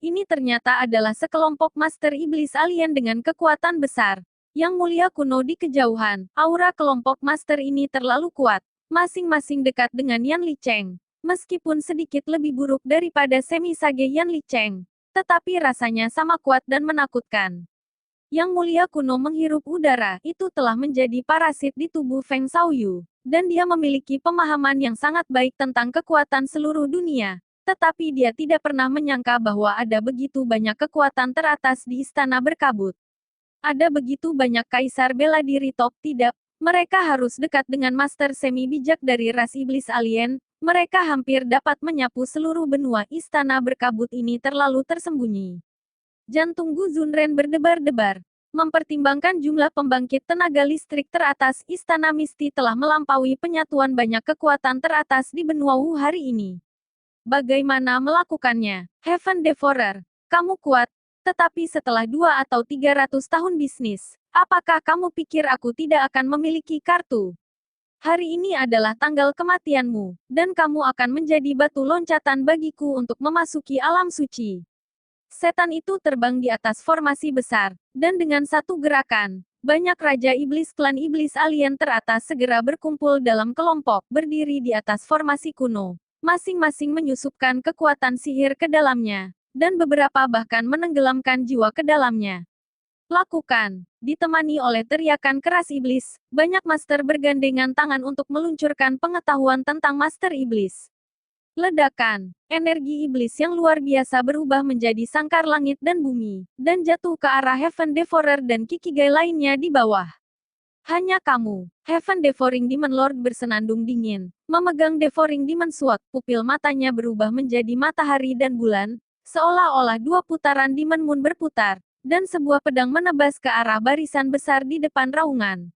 Ini ternyata adalah sekelompok master iblis alien dengan kekuatan besar. Yang mulia kuno di kejauhan, aura kelompok master ini terlalu kuat. Masing-masing dekat dengan Yan Li Cheng. Meskipun sedikit lebih buruk daripada Semi Sage Yan Li Cheng, tetapi rasanya sama kuat dan menakutkan. Yang mulia kuno menghirup udara, itu telah menjadi parasit di tubuh Feng Xiaoyu, dan dia memiliki pemahaman yang sangat baik tentang kekuatan seluruh dunia. Tetapi dia tidak pernah menyangka bahwa ada begitu banyak kekuatan teratas di istana berkabut. Ada begitu banyak kaisar bela diri top tidak, mereka harus dekat dengan master semi bijak dari ras iblis alien, mereka hampir dapat menyapu seluruh benua istana berkabut ini terlalu tersembunyi. Jantung Gu Zunren berdebar-debar. Mempertimbangkan jumlah pembangkit tenaga listrik teratas, istana Misti telah melampaui penyatuan banyak kekuatan teratas di benua Wu hari ini. Bagaimana melakukannya? Heaven Devourer, kamu kuat. Tetapi setelah 2 atau 300 tahun bisnis, apakah kamu pikir aku tidak akan memiliki kartu? Hari ini adalah tanggal kematianmu, dan kamu akan menjadi batu loncatan bagiku untuk memasuki alam suci. Setan itu terbang di atas formasi besar, dan dengan satu gerakan, banyak raja iblis klan iblis alien teratas segera berkumpul dalam kelompok, berdiri di atas formasi kuno. Masing-masing menyusupkan kekuatan sihir ke dalamnya. Dan beberapa bahkan menenggelamkan jiwa ke dalamnya. Lakukan. Ditemani oleh teriakan keras iblis, banyak master bergandengan tangan untuk meluncurkan pengetahuan tentang master iblis. Ledakan. Energi iblis yang luar biasa berubah menjadi sangkar langit dan bumi, dan jatuh ke arah Heaven Devourer dan Kikigai lainnya di bawah. Hanya kamu, Heaven Devouring Demon Lord bersenandung dingin, memegang Devouring Demon Sword, pupil matanya berubah menjadi matahari dan bulan, seolah-olah 2 putaran Demon Moon berputar, dan sebuah pedang menebas ke arah barisan besar di depan raungan.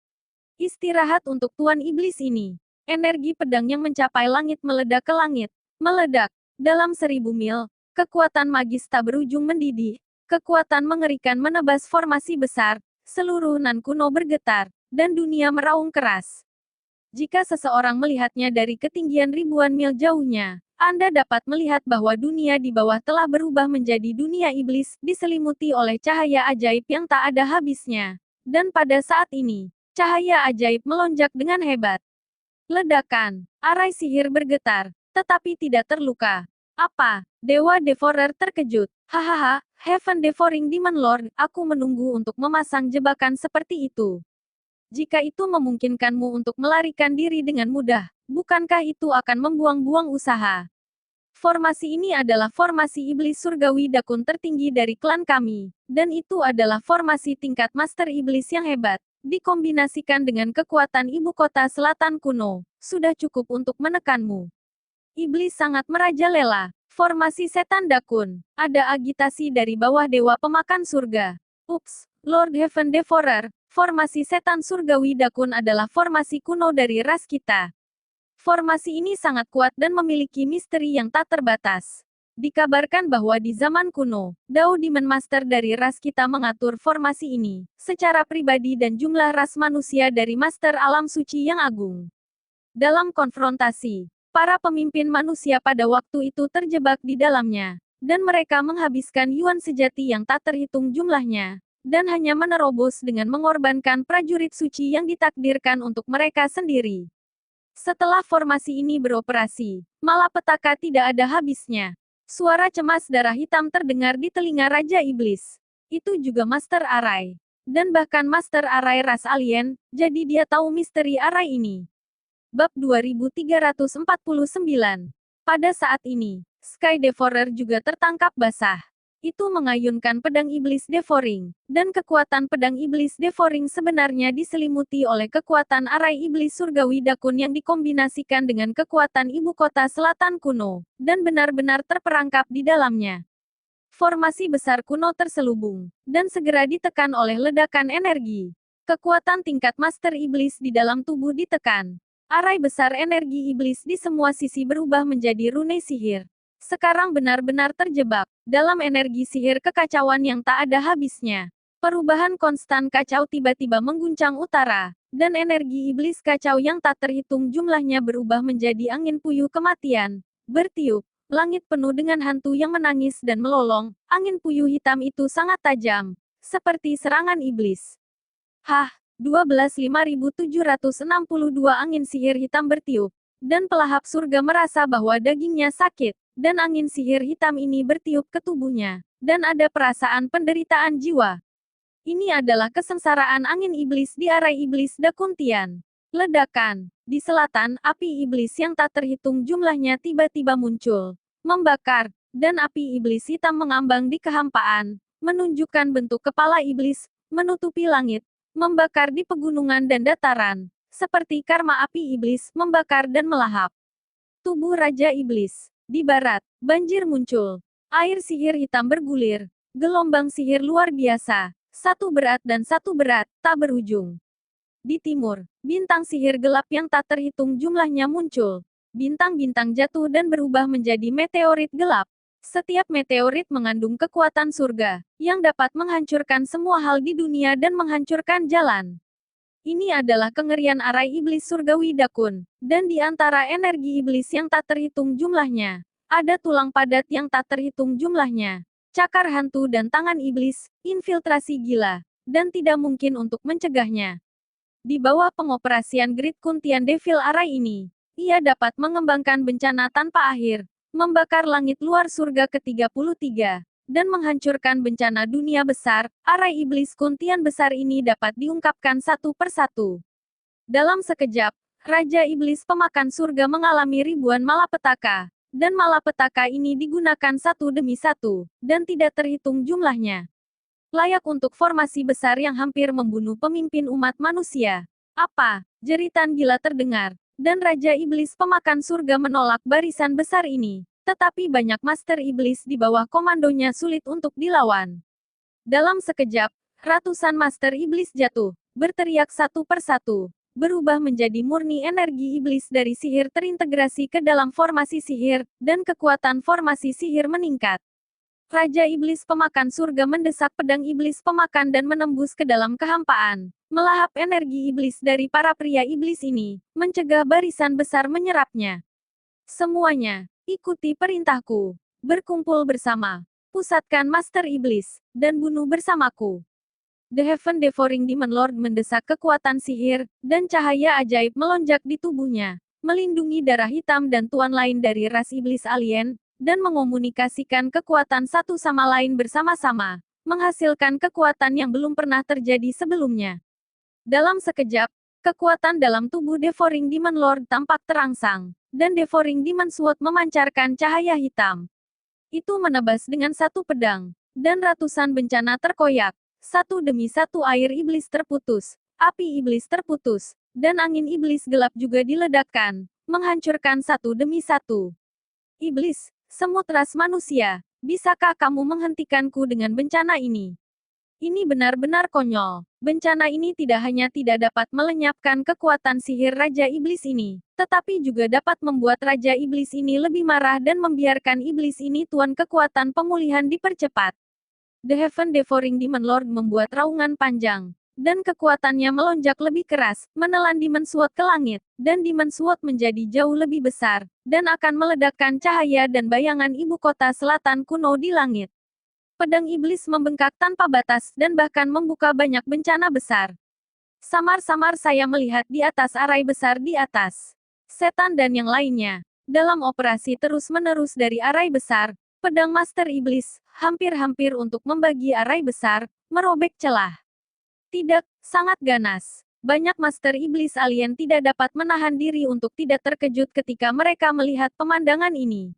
Istirahat untuk Tuan Iblis ini. Energi pedang yang mencapai langit meledak ke langit. Meledak. Dalam 1000 mil, kekuatan magis tak berujung mendidih. Kekuatan mengerikan menebas formasi besar, seluruh nan kuno bergetar, dan dunia meraung keras. Jika seseorang melihatnya dari ketinggian ribuan mil jauhnya, Anda dapat melihat bahwa dunia di bawah telah berubah menjadi dunia iblis, diselimuti oleh cahaya ajaib yang tak ada habisnya. Dan pada saat ini, cahaya ajaib melonjak dengan hebat. Ledakan, arai sihir bergetar, tetapi tidak terluka. Apa? Dewa Devourer terkejut. Hahaha, Heaven Devouring Demon Lord, aku menunggu untuk memasang jebakan seperti itu. Jika itu memungkinkanmu untuk melarikan diri dengan mudah, bukankah itu akan membuang-buang usaha? Formasi ini adalah formasi iblis surgawi dakun tertinggi dari klan kami, dan itu adalah formasi tingkat master iblis yang hebat, dikombinasikan dengan kekuatan ibu kota selatan kuno, sudah cukup untuk menekanmu. Iblis sangat merajalela. Formasi setan dakun. Ada agitasi dari bawah dewa pemakan surga. Ups, Lord Heaven Devourer, formasi setan surgawi dakun adalah formasi kuno dari ras kita. Formasi ini sangat kuat dan memiliki misteri yang tak terbatas. Dikabarkan bahwa di zaman kuno, Dao Demon Master dari ras kita mengatur formasi ini, secara pribadi dan jumlah ras manusia dari Master Alam Suci yang agung. Dalam konfrontasi, para pemimpin manusia pada waktu itu terjebak di dalamnya, dan mereka menghabiskan yuan sejati yang tak terhitung jumlahnya, dan hanya menerobos dengan mengorbankan prajurit suci yang ditakdirkan untuk mereka sendiri. Setelah formasi ini beroperasi, malapetaka tidak ada habisnya. Suara cemas darah hitam terdengar di telinga Raja Iblis. Itu juga Master Arai. Dan bahkan Master Arai ras alien, jadi dia tahu misteri Arai ini. Bab 2349. Pada saat ini, Sky Devourer juga tertangkap basah. Itu mengayunkan pedang iblis Devouring, dan kekuatan pedang iblis Devouring sebenarnya diselimuti oleh kekuatan arai iblis surgawi Dakun yang dikombinasikan dengan kekuatan ibu kota selatan kuno, dan benar-benar terperangkap di dalamnya. Formasi besar kuno terselubung, dan segera ditekan oleh ledakan energi. Kekuatan tingkat Master Iblis di dalam tubuh ditekan. Arai besar energi iblis di semua sisi berubah menjadi rune sihir. Sekarang benar-benar terjebak dalam energi sihir kekacauan yang tak ada habisnya. Perubahan konstan kacau tiba-tiba mengguncang utara, dan energi iblis kacau yang tak terhitung jumlahnya berubah menjadi angin puyuh kematian. Bertiup, langit penuh dengan hantu yang menangis dan melolong. Angin puyuh hitam itu sangat tajam, seperti serangan iblis. Hah, 12.5762 angin sihir hitam bertiup, dan pelahap surga merasa bahwa dagingnya sakit, dan angin sihir hitam ini bertiup ke tubuhnya, dan ada perasaan penderitaan jiwa. Ini adalah kesengsaraan angin iblis di arai iblis Dakuntian. Ledakan. Di selatan, api iblis yang tak terhitung jumlahnya tiba-tiba muncul, membakar, dan api iblis hitam mengambang di kehampaan, menunjukkan bentuk kepala iblis, menutupi langit, membakar di pegunungan dan dataran, seperti karma api iblis membakar dan melahap. Tubuh Raja Iblis. Di barat, banjir muncul. Air sihir hitam bergulir. Gelombang sihir luar biasa. Satu berat dan satu berat, tak berujung. Di timur, bintang sihir gelap yang tak terhitung jumlahnya muncul. Bintang-bintang jatuh dan berubah menjadi meteorit gelap. Setiap meteorit mengandung kekuatan surga, yang dapat menghancurkan semua hal di dunia dan menghancurkan jalan. Ini adalah kengerian arai iblis surgawi Dakun, dan di antara energi iblis yang tak terhitung jumlahnya, ada tulang padat yang tak terhitung jumlahnya, cakar hantu dan tangan iblis, infiltrasi gila, dan tidak mungkin untuk mencegahnya. Di bawah pengoperasian Grid Kuntian Devil Arai ini, ia dapat mengembangkan bencana tanpa akhir, membakar langit luar surga ke-33, dan menghancurkan bencana dunia besar. Arai iblis Kuntian besar ini dapat diungkapkan satu persatu. Dalam sekejap, Raja Iblis Pemakan Surga mengalami ribuan malapetaka, dan malapetaka ini digunakan satu demi satu, dan tidak terhitung jumlahnya. Layak untuk formasi besar yang hampir membunuh pemimpin umat manusia. Apa? Jeritan gila terdengar, dan Raja Iblis Pemakan Surga menolak barisan besar ini. Tetapi banyak Master Iblis di bawah komandonya sulit untuk dilawan. Dalam sekejap, ratusan Master Iblis jatuh, berteriak satu persatu, berubah menjadi murni energi iblis dari sihir terintegrasi ke dalam formasi sihir, dan kekuatan formasi sihir meningkat. Raja Iblis Pemakan Surga mendesak pedang Iblis Pemakan dan menembus ke dalam kehampaan, melahap energi iblis dari para pria iblis ini, mencegah barisan besar menyerapnya. Semuanya, ikuti perintahku. Berkumpul bersama. Pusatkan Master Iblis, dan bunuh bersamaku. The Heaven Devouring Demon Lord mendesak kekuatan sihir, dan cahaya ajaib melonjak di tubuhnya, melindungi darah hitam dan tuan lain dari ras iblis alien, dan mengomunikasikan kekuatan satu sama lain bersama-sama, menghasilkan kekuatan yang belum pernah terjadi sebelumnya. Dalam sekejap, kekuatan dalam tubuh Devouring Demon Lord tampak terangsang, dan Devouring Demon Sword memancarkan cahaya hitam. Itu menebas dengan satu pedang, dan ratusan bencana terkoyak. Satu demi satu air iblis terputus, api iblis terputus, dan angin iblis gelap juga diledakkan, menghancurkan satu demi satu. Iblis, semut ras manusia, bisakah kamu menghentikanku dengan bencana ini? Ini benar-benar konyol. Bencana ini tidak hanya tidak dapat melenyapkan kekuatan sihir Raja Iblis ini, tetapi juga dapat membuat Raja Iblis ini lebih marah dan membiarkan Iblis ini tuan kekuatan pemulihan dipercepat. The Heaven Devouring Demon Lord membuat raungan panjang, dan kekuatannya melonjak lebih keras, menelan Demon Sword ke langit, dan Demon Sword menjadi jauh lebih besar, dan akan meledakkan cahaya dan bayangan ibu kota selatan kuno di langit. Pedang iblis membengkak tanpa batas dan bahkan membuka banyak bencana besar. Samar-samar saya melihat di atas arai besar di atas. Setan dan yang lainnya. Dalam operasi terus-menerus dari arai besar, pedang Master Iblis, hampir-hampir untuk membagi arai besar, merobek celah. Tidak, sangat ganas. Banyak Master Iblis alien tidak dapat menahan diri untuk tidak terkejut ketika mereka melihat pemandangan ini.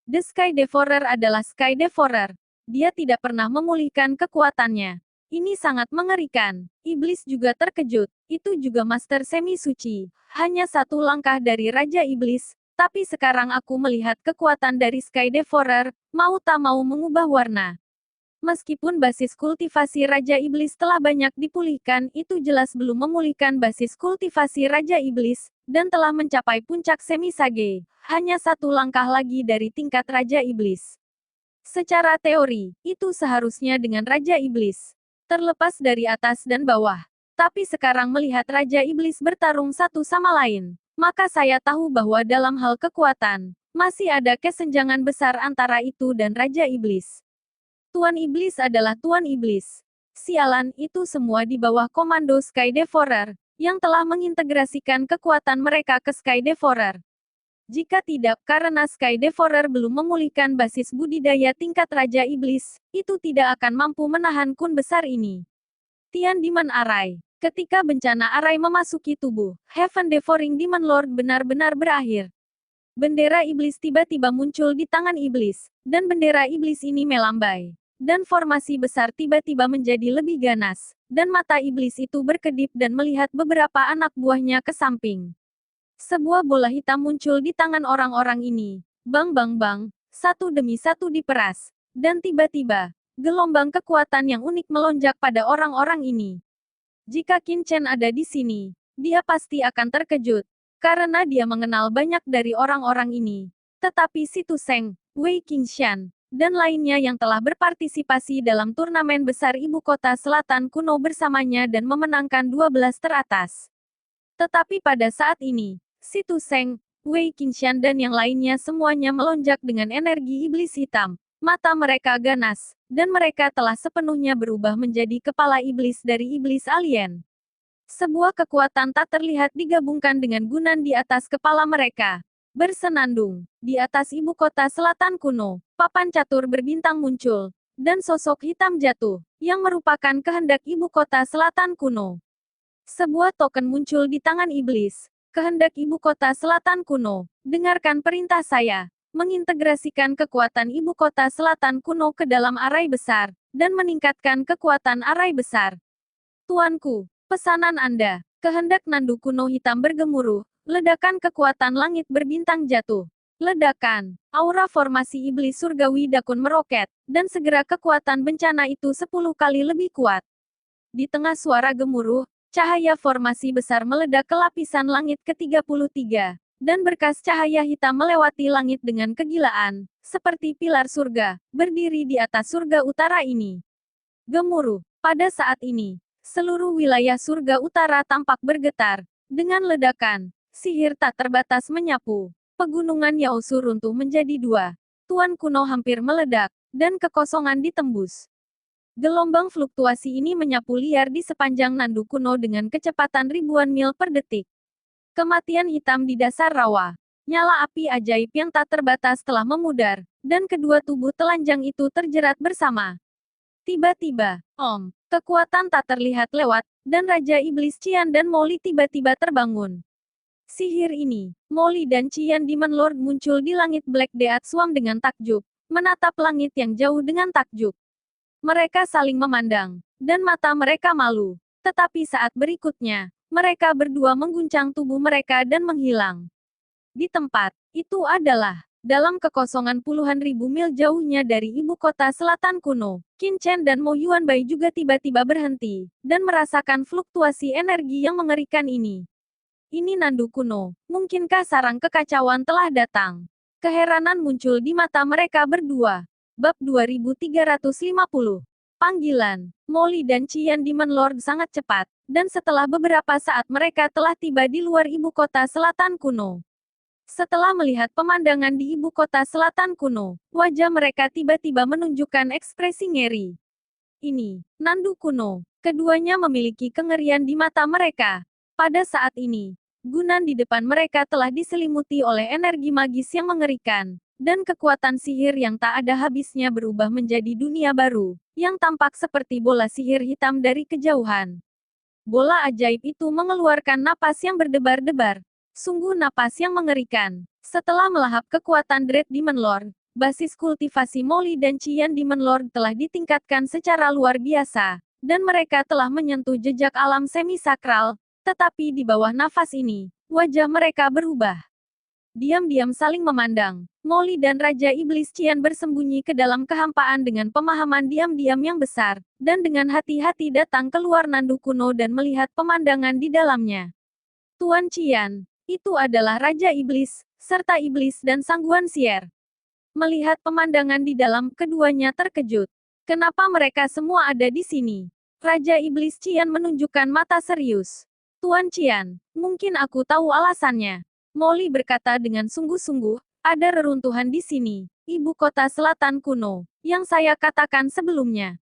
The Sky Devourer adalah Sky Devourer. Dia tidak pernah memulihkan kekuatannya. Ini sangat mengerikan. Iblis juga terkejut. Itu juga Master Semi Suci. Hanya satu langkah dari Raja Iblis. Tapi sekarang aku melihat kekuatan dari Sky Devourer, mau tak mau mengubah warna. Meskipun basis kultivasi Raja Iblis telah banyak dipulihkan, itu jelas belum memulihkan basis kultivasi Raja Iblis, dan telah mencapai puncak Semi Sage. Hanya satu langkah lagi dari tingkat Raja Iblis. Secara teori, itu seharusnya dengan Raja Iblis. Terlepas dari atas dan bawah. Tapi sekarang melihat Raja Iblis bertarung satu sama lain, maka saya tahu bahwa dalam hal kekuatan, masih ada kesenjangan besar antara itu dan Raja Iblis. Tuan Iblis adalah Tuan Iblis. Sialan, itu semua di bawah komando Sky Devourer, yang telah mengintegrasikan kekuatan mereka ke Sky Devourer. Jika tidak, karena Sky Devourer belum memulihkan basis budidaya tingkat Raja Iblis, itu tidak akan mampu menahan kun besar ini. Tian Demon Arai. Ketika bencana arai memasuki tubuh, Heaven Devouring Demon Lord benar-benar berakhir. Bendera iblis tiba-tiba muncul di tangan iblis, dan bendera iblis ini melambai. Dan formasi besar tiba-tiba menjadi lebih ganas, dan mata iblis itu berkedip dan melihat beberapa anak buahnya ke samping. Sebuah bola hitam muncul di tangan orang-orang ini. Bang bang bang, satu demi satu diperas. Dan tiba-tiba, gelombang kekuatan yang unik melonjak pada orang-orang ini. Jika Qin Chen ada di sini, dia pasti akan terkejut. Karena dia mengenal banyak dari orang-orang ini. Tetapi Si Tu Seng, Wei Qingshan, dan lainnya yang telah berpartisipasi dalam turnamen besar ibu kota selatan kuno bersamanya dan memenangkan 12 teratas. Tetapi pada saat ini, Si Tu Seng, Wei Qingshan dan yang lainnya semuanya melonjak dengan energi iblis hitam. Mata mereka ganas, dan mereka telah sepenuhnya berubah menjadi kepala iblis dari iblis alien. Sebuah kekuatan tak terlihat digabungkan dengan gunan di atas kepala mereka. Bersenandung, di atas ibu kota selatan kuno, papan catur berbintang muncul, dan sosok hitam jatuh, yang merupakan kehendak ibu kota selatan kuno. Sebuah token muncul di tangan iblis. Kehendak ibu kota selatan kuno, dengarkan perintah saya, mengintegrasikan kekuatan ibu kota selatan kuno ke dalam arai besar, dan meningkatkan kekuatan arai besar. Tuanku, pesanan Anda, kehendak Nandu kuno hitam bergemuruh, ledakan kekuatan langit berbintang jatuh. Ledakan, aura formasi iblis surgawi dakun meroket, dan segera kekuatan bencana itu 10 kali lebih kuat. Di tengah suara gemuruh, cahaya formasi besar meledak ke lapisan langit ke-33, dan berkas cahaya hitam melewati langit dengan kegilaan, seperti pilar surga, berdiri di atas surga utara ini. Gemuruh. Pada saat ini, seluruh wilayah surga utara tampak bergetar. Dengan ledakan, sihir tak terbatas menyapu. Pegunungan Yaosu runtuh menjadi dua. Tuan kuno hampir meledak, dan kekosongan ditembus. Gelombang fluktuasi ini menyapu liar di sepanjang Nandu kuno dengan kecepatan ribuan mil per detik. Kematian hitam di dasar rawa. Nyala api ajaib yang tak terbatas telah memudar, dan kedua tubuh telanjang itu terjerat bersama. Tiba-tiba, kekuatan tak terlihat lewat, dan Raja Iblis Qian dan Molly tiba-tiba terbangun. Sihir ini, Molly dan Qian Demon Lord muncul di langit Black Death Swarm dengan takjub, menatap langit yang jauh dengan takjub. Mereka saling memandang, dan mata mereka malu. Tetapi saat berikutnya, mereka berdua mengguncang tubuh mereka dan menghilang. Di tempat, itu adalah Dalam kekosongan puluhan ribu mil jauhnya dari ibu kota selatan kuno, Qin Chen dan Mo Yuanbai juga tiba-tiba berhenti, dan merasakan fluktuasi energi yang mengerikan ini. Ini Nandu kuno, mungkinkah sarang kekacauan telah datang? Keheranan muncul di mata mereka berdua. Bab 2350. Panggilan. Molly dan Qian Demon Lord sangat cepat, dan setelah beberapa saat mereka telah tiba di luar ibu kota selatan kuno. Setelah melihat pemandangan di ibu kota selatan kuno, wajah mereka tiba-tiba menunjukkan ekspresi ngeri. Ini, Nandu kuno. Keduanya memiliki kengerian di mata mereka. Pada saat ini, gunan di depan mereka telah diselimuti oleh energi magis yang mengerikan, dan kekuatan sihir yang tak ada habisnya berubah menjadi dunia baru, yang tampak seperti bola sihir hitam dari kejauhan. Bola ajaib itu mengeluarkan napas yang berdebar-debar. Sungguh napas yang mengerikan. Setelah melahap kekuatan Dread Demon Lord, basis kultivasi Molly dan Qian Demon Lord telah ditingkatkan secara luar biasa, dan mereka telah menyentuh jejak alam semi-sakral, tetapi di bawah nafas ini, wajah mereka berubah. Diam-diam saling memandang, Molly dan Raja Iblis Qian bersembunyi ke dalam kehampaan dengan pemahaman diam-diam yang besar, dan dengan hati-hati datang keluar Nandu kuno dan melihat pemandangan di dalamnya. Tuan Qian, itu adalah Raja Iblis, serta Iblis dan Sangguan Sier. Melihat pemandangan di dalam, keduanya terkejut. Kenapa mereka semua ada di sini? Raja Iblis Qian menunjukkan mata serius. Tuan Qian, mungkin aku tahu alasannya. Molly berkata dengan sungguh-sungguh, ada reruntuhan di sini, ibu kota selatan kuno, yang saya katakan sebelumnya.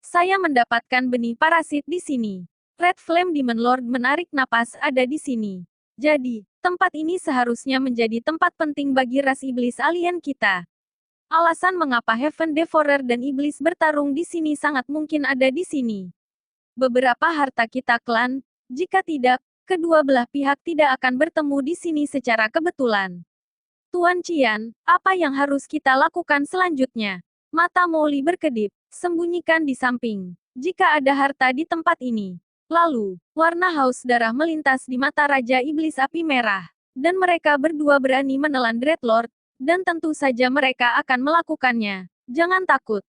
Saya mendapatkan benih parasit di sini. Red Flame Demon Lord menarik napas ada di sini. Jadi, tempat ini seharusnya menjadi tempat penting bagi ras iblis alien kita. Alasan mengapa Heaven Devourer dan iblis bertarung di sini sangat mungkin ada di sini. Beberapa harta kita klan, jika tidak, kedua belah pihak tidak akan bertemu di sini secara kebetulan. Tuan Qian, apa yang harus kita lakukan selanjutnya? Mata Molly berkedip, sembunyikan di samping. Jika ada harta di tempat ini. Lalu, warna haus darah melintas di mata Raja Iblis Api Merah. Dan mereka berdua berani menelan Dreadlord, dan tentu saja mereka akan melakukannya. Jangan takut.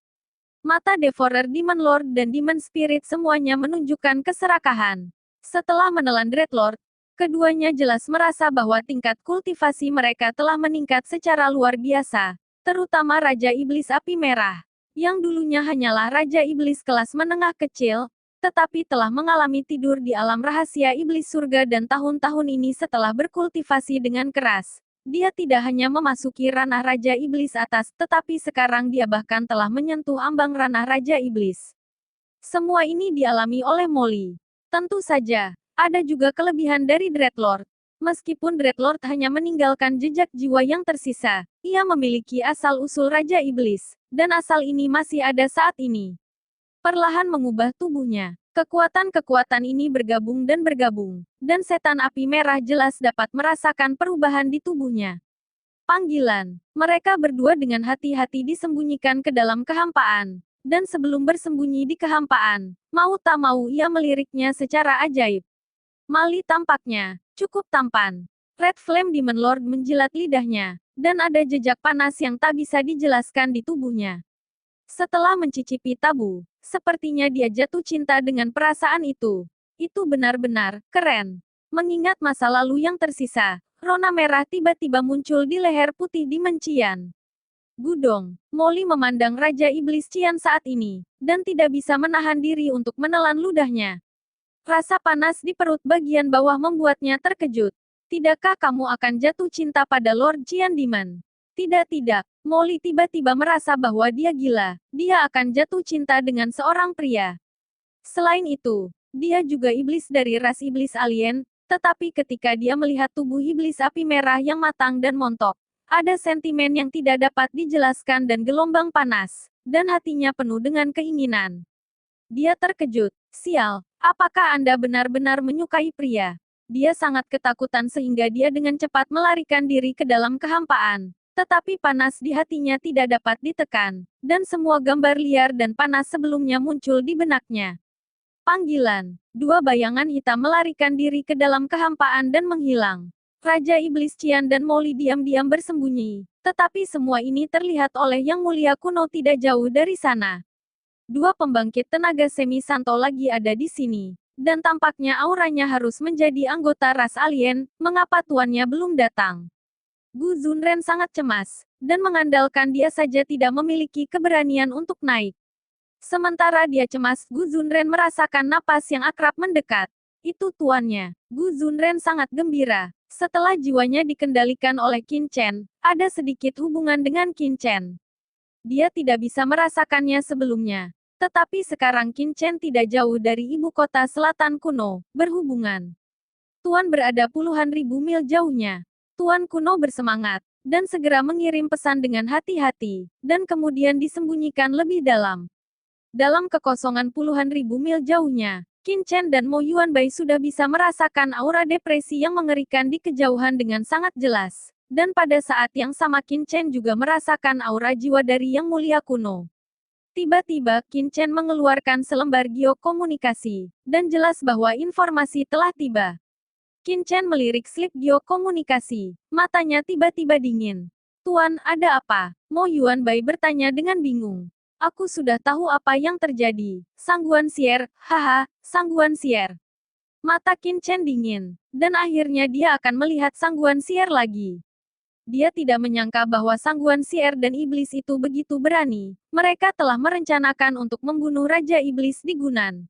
Mata Devourer Demon Lord dan Demon Spirit semuanya menunjukkan keserakahan. Setelah menelan Dreadlord, keduanya jelas merasa bahwa tingkat kultivasi mereka telah meningkat secara luar biasa, terutama Raja Iblis Api Merah, yang dulunya hanyalah Raja Iblis kelas menengah kecil, tetapi telah mengalami tidur di alam rahasia iblis surga dan tahun-tahun ini setelah berkultivasi dengan keras. Dia tidak hanya memasuki ranah Raja Iblis atas, tetapi sekarang dia bahkan telah menyentuh ambang ranah Raja Iblis. Semua ini dialami oleh Molly. Tentu saja, ada juga kelebihan dari Dreadlord. Meskipun Dreadlord hanya meninggalkan jejak jiwa yang tersisa, ia memiliki asal-usul Raja Iblis, dan asal ini masih ada saat ini. Perlahan mengubah tubuhnya. Kekuatan-kekuatan ini bergabung, dan setan api merah jelas dapat merasakan perubahan di tubuhnya. Panggilan. Mereka berdua dengan hati-hati disembunyikan ke dalam kehampaan. Dan sebelum bersembunyi di kehampaan, mau tak mau ia meliriknya secara ajaib. Mali tampaknya cukup tampan. Red Flame Demon Lord menjilat lidahnya, dan ada jejak panas yang tak bisa dijelaskan di tubuhnya. Setelah mencicipi tabu, sepertinya dia jatuh cinta dengan perasaan itu. Itu benar-benar keren. Mengingat masa lalu yang tersisa, rona merah tiba-tiba muncul di leher putih Demon Qian. Gudong, Molly memandang Raja Iblis Qian saat ini, dan tidak bisa menahan diri untuk menelan ludahnya. Rasa panas di perut bagian bawah membuatnya terkejut. Tidakkah kamu akan jatuh cinta pada Lord Qian Demon? Tidak, Molly tiba-tiba merasa bahwa dia gila. Dia akan jatuh cinta dengan seorang pria. Selain itu, dia juga iblis dari ras iblis alien, tetapi ketika dia melihat tubuh iblis api merah yang matang dan montok, ada sentimen yang tidak dapat dijelaskan dan gelombang panas, dan hatinya penuh dengan keinginan. Dia terkejut. Sial, apakah Anda benar-benar menyukai pria? Dia sangat ketakutan sehingga dia dengan cepat melarikan diri ke dalam kehampaan. Tetapi panas di hatinya tidak dapat ditekan, dan semua gambar liar dan panas sebelumnya muncul di benaknya. Panggilan. Dua bayangan hitam melarikan diri ke dalam kehampaan dan menghilang. Raja Iblis Qian dan Molly diam-diam bersembunyi. Tetapi semua ini terlihat oleh Yang Mulia kuno tidak jauh dari sana. Dua pembangkit tenaga semi Santo lagi ada di sini. Dan tampaknya auranya harus menjadi anggota ras alien, mengapa tuannya belum datang? Gu Zunren sangat cemas, dan mengandalkan dia saja tidak memiliki keberanian untuk naik. Sementara dia cemas, Gu Zunren merasakan napas yang akrab mendekat. Itu tuannya. Gu Zunren sangat gembira. Setelah jiwanya dikendalikan oleh Qin Chen, ada sedikit hubungan dengan Qin Chen. Dia tidak bisa merasakannya sebelumnya. Tetapi sekarang Qin Chen tidak jauh dari ibu kota selatan kuno, berhubungan. Tuan berada puluhan ribu mil jauhnya. Tuan kuno bersemangat, dan segera mengirim pesan dengan hati-hati, dan kemudian disembunyikan lebih dalam. Dalam kekosongan puluhan ribu mil jauhnya, Qin Chen dan Mo Yuanbai sudah bisa merasakan aura depresi yang mengerikan di kejauhan dengan sangat jelas. Dan pada saat yang sama Qin Chen juga merasakan aura jiwa dari Yang Mulia kuno. Tiba-tiba, Qin Chen mengeluarkan selembar geokomunikasi, dan jelas bahwa informasi telah tiba. Qin Chen melirik slip geokomunikasi, matanya tiba-tiba dingin. Tuan, ada apa? Mo Yuanbai bertanya dengan bingung. Aku sudah tahu apa yang terjadi. Sangguan Sier, haha, Sangguan Sier. Mata Qin Chen dingin, dan akhirnya dia akan melihat Sangguan Sier lagi. Dia tidak menyangka bahwa Sangguan Sier dan Iblis itu begitu berani. Mereka telah merencanakan untuk membunuh Raja Iblis di Gunan.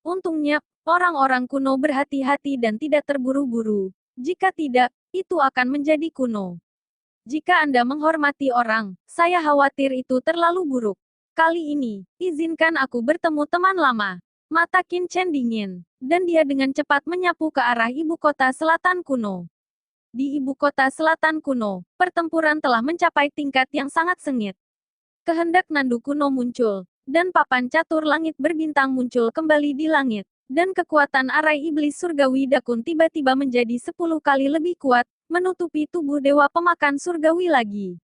Untungnya, orang-orang kuno berhati-hati dan tidak terburu-buru. Jika tidak, itu akan menjadi kuno. Jika Anda menghormati orang, saya khawatir itu terlalu buruk. Kali ini, izinkan aku bertemu teman lama. Mata Qin Chen dingin, dan dia dengan cepat menyapu ke arah ibu kota selatan kuno. Di ibu kota selatan kuno, pertempuran telah mencapai tingkat yang sangat sengit. Kehendak Nandu kuno muncul, dan papan catur langit berbintang muncul kembali di langit. Dan kekuatan arai iblis surgawi Dakun tiba-tiba menjadi 10 kali lebih kuat, menutupi tubuh dewa pemakan surgawi lagi.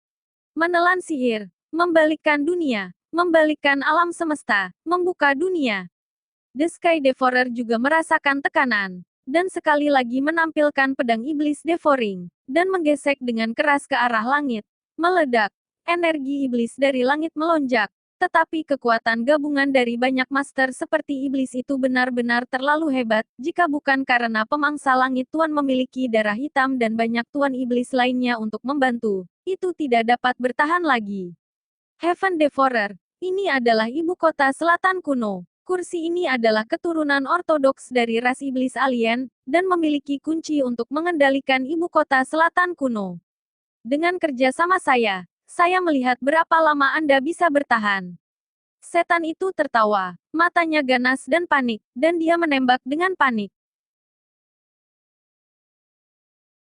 Menelan sihir, membalikkan dunia. Membalikkan alam semesta, membuka dunia. The Sky Devourer juga merasakan tekanan, dan sekali lagi menampilkan pedang iblis devouring, dan menggesek dengan keras ke arah langit. Meledak, energi iblis dari langit melonjak, tetapi kekuatan gabungan dari banyak master seperti iblis itu benar-benar terlalu hebat, jika bukan karena pemangsa langit Tuan memiliki darah hitam dan banyak Tuan iblis lainnya untuk membantu, itu tidak dapat bertahan lagi. Heaven Devourer, ini adalah ibu kota selatan kuno. Kursi ini adalah keturunan ortodoks dari ras iblis alien, dan memiliki kunci untuk mengendalikan ibu kota selatan kuno. Dengan kerja sama saya melihat berapa lama Anda bisa bertahan. Setan itu tertawa, matanya ganas dan panik, dan dia menembak dengan panik.